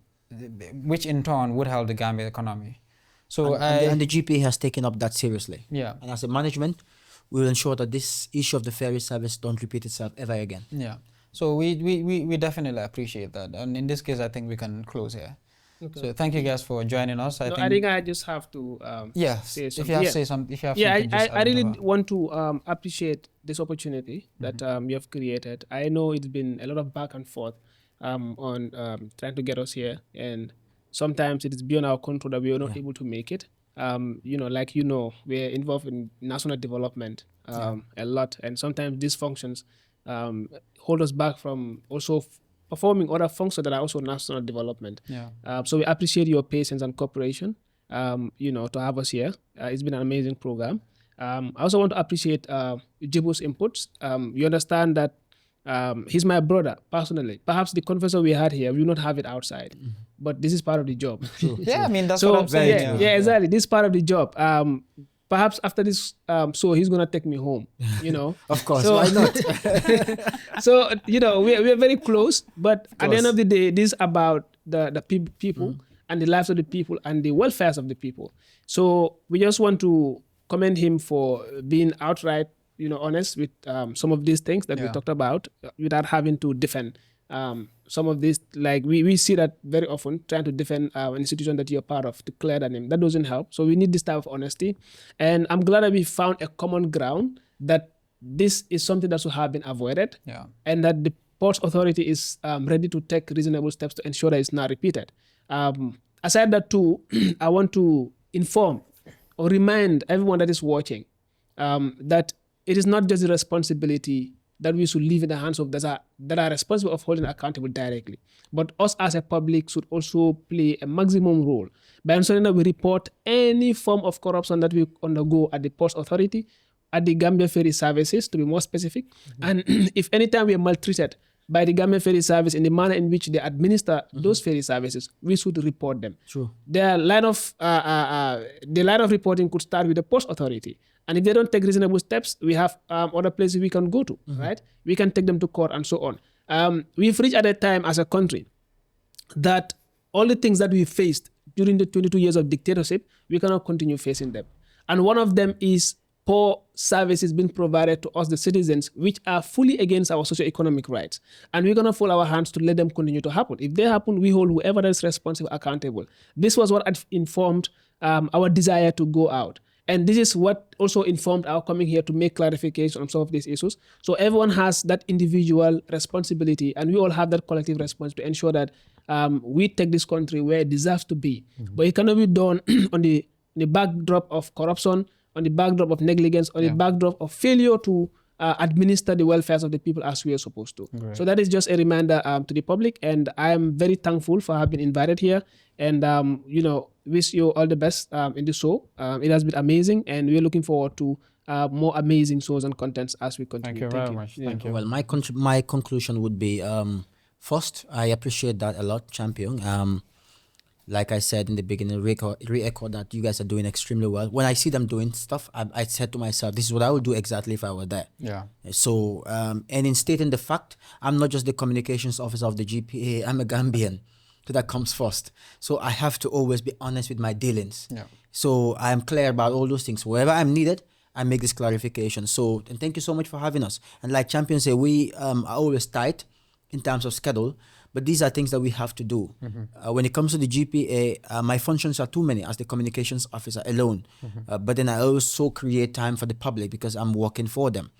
which in turn would help the Gambia economy. So and the GPA has taken up that seriously. Yeah. And as a management, we will ensure that this issue of the ferry service don't repeat itself ever again. Yeah. So we definitely appreciate that. And in this case, I think we can close here. Okay. So thank you guys for joining us. I think I just have to say something. If you have to say something, if you have I really want to appreciate this opportunity that you have created. I know it's been a lot of back and forth on trying to get us here, and sometimes it is beyond our control that we are not able to make it. We're involved in national development a lot, and sometimes these functions hold us back from also performing other functions that are also national development. So we appreciate your patience and cooperation, to have us here. It's been an amazing program. I also want to appreciate Gibou's inputs. You understand that he's my brother personally. Perhaps the conversation we had here, we will not have it outside, but this is part of the job. Yeah, I mean, that's what I'm saying. Yeah, exactly. This is part of the job. Perhaps after this, so he's gonna take me home. Of course, why not? So we're very close. But at the end of the day, this is about the people and the lives of the people and the welfare of the people. So we just want to commend him for being outright, honest with some of these things that we talked about, without having to defend some of this. Like we see that very often, trying to defend an institution that you're part of, to clear the name. That doesn't help. So we need this type of honesty. And I'm glad that we found a common ground, that this is something that should have been avoided. And that the Ports Authority is ready to take reasonable steps to ensure that it's not repeated. Aside that too, I want to inform or remind everyone that is watching that it is not just the responsibility that we should leave in the hands of those that are responsible of holding accountable directly, but us as a public should also play a maximum role by ensuring that we report any form of corruption that we undergo at the Ports Authority, at the Gambia Ferry Services, to be more specific. And if anytime we are maltreated by the Gambia Ferry Service in the manner in which they administer those ferry services, we should report them. Their line of the line of reporting could start with the Ports Authority. And if they don't take reasonable steps, we have other places we can go to, right? We can take them to court and so on. We've reached at a time as a country that all the things that we faced during the 22 years of dictatorship, we cannot continue facing them. And one of them is poor services being provided to us, the citizens, which are fully against our socio-economic rights. And we're going to fold our hands to let them continue to happen. If they happen, we hold whoever is responsible accountable. This was what had informed our desire to go out. And this is what also informed our coming here to make clarification on some of these issues. So everyone has that individual responsibility, and we all have that collective response to ensure that we take this country where it deserves to be. But it cannot be done on the backdrop of corruption, on the backdrop of negligence, on the backdrop of failure to administer the welfares of the people as we are supposed to. Great. So that is just a reminder to the public, and I am very thankful for having been invited here, and wish you all the best in the show. It has been amazing, and we're looking forward to more amazing shows and contents as we continue. Thank you very much. Yeah. Thank you. Well, my conclusion would be first, I appreciate that a lot, Champion. Like I said in the beginning, re-echo that you guys are doing extremely well. When I see them doing stuff, I said to myself, this is what I would do exactly if I were there. Yeah. So, and in stating the fact, I'm not just the communications officer of the GPA, I'm a Gambian. So that comes first. So I have to always be honest with my dealings. Yeah. So I am clear about all those things. Wherever I'm needed, I make this clarification. So, and thank you so much for having us. And like Champion say, we are always tight in terms of schedule, but these are things that we have to do. When it comes to the GPA, my functions are too many as the communications officer alone. But then I also create time for the public because I'm working for them.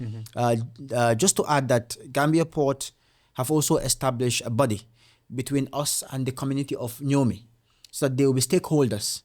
Just to add that Gambia Port have also established a body between us and the community of Nyomi, so that they will be stakeholders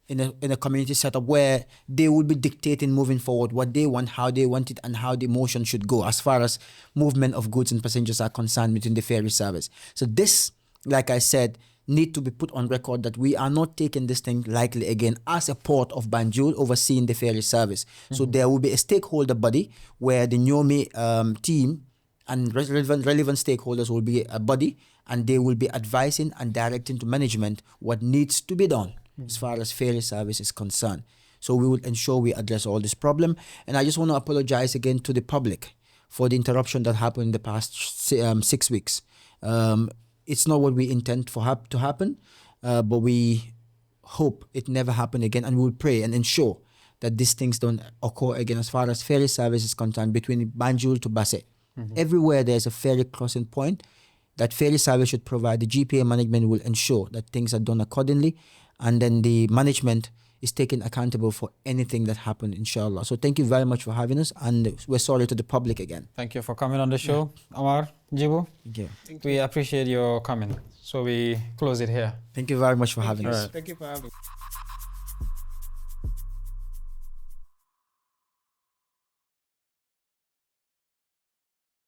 in a community setup where they will be dictating moving forward what they want, how they want it, and how the motion should go as far as movement of goods and passengers are concerned between the ferry service. So this, like I said, need to be put on record that we are not taking this thing lightly again as a port of Banjul overseeing the ferry service. So there will be a stakeholder body where the Nyomi team and relevant stakeholders will be a body, and they will be advising and directing to management what needs to be done as far as ferry service is concerned. So we will ensure we address all this problem. And I just want to apologize again to the public for the interruption that happened in the past 6 weeks. It's not what we intend for to happen, but we hope it never happen again, and we will pray and ensure that these things don't occur again as far as ferry service is concerned between Banjul to Basse. Everywhere there's a ferry crossing point, that ferry service should provide. The GPA management will ensure that things are done accordingly, and then the management is taken accountable for anything that happened, inshallah. So thank you very much for having us, and we're sorry to the public again. Thank you for coming on the show, Omar, Gibou. Thank you. We appreciate your coming. So we close it here. Thank you very much for having us. Thank you for having me.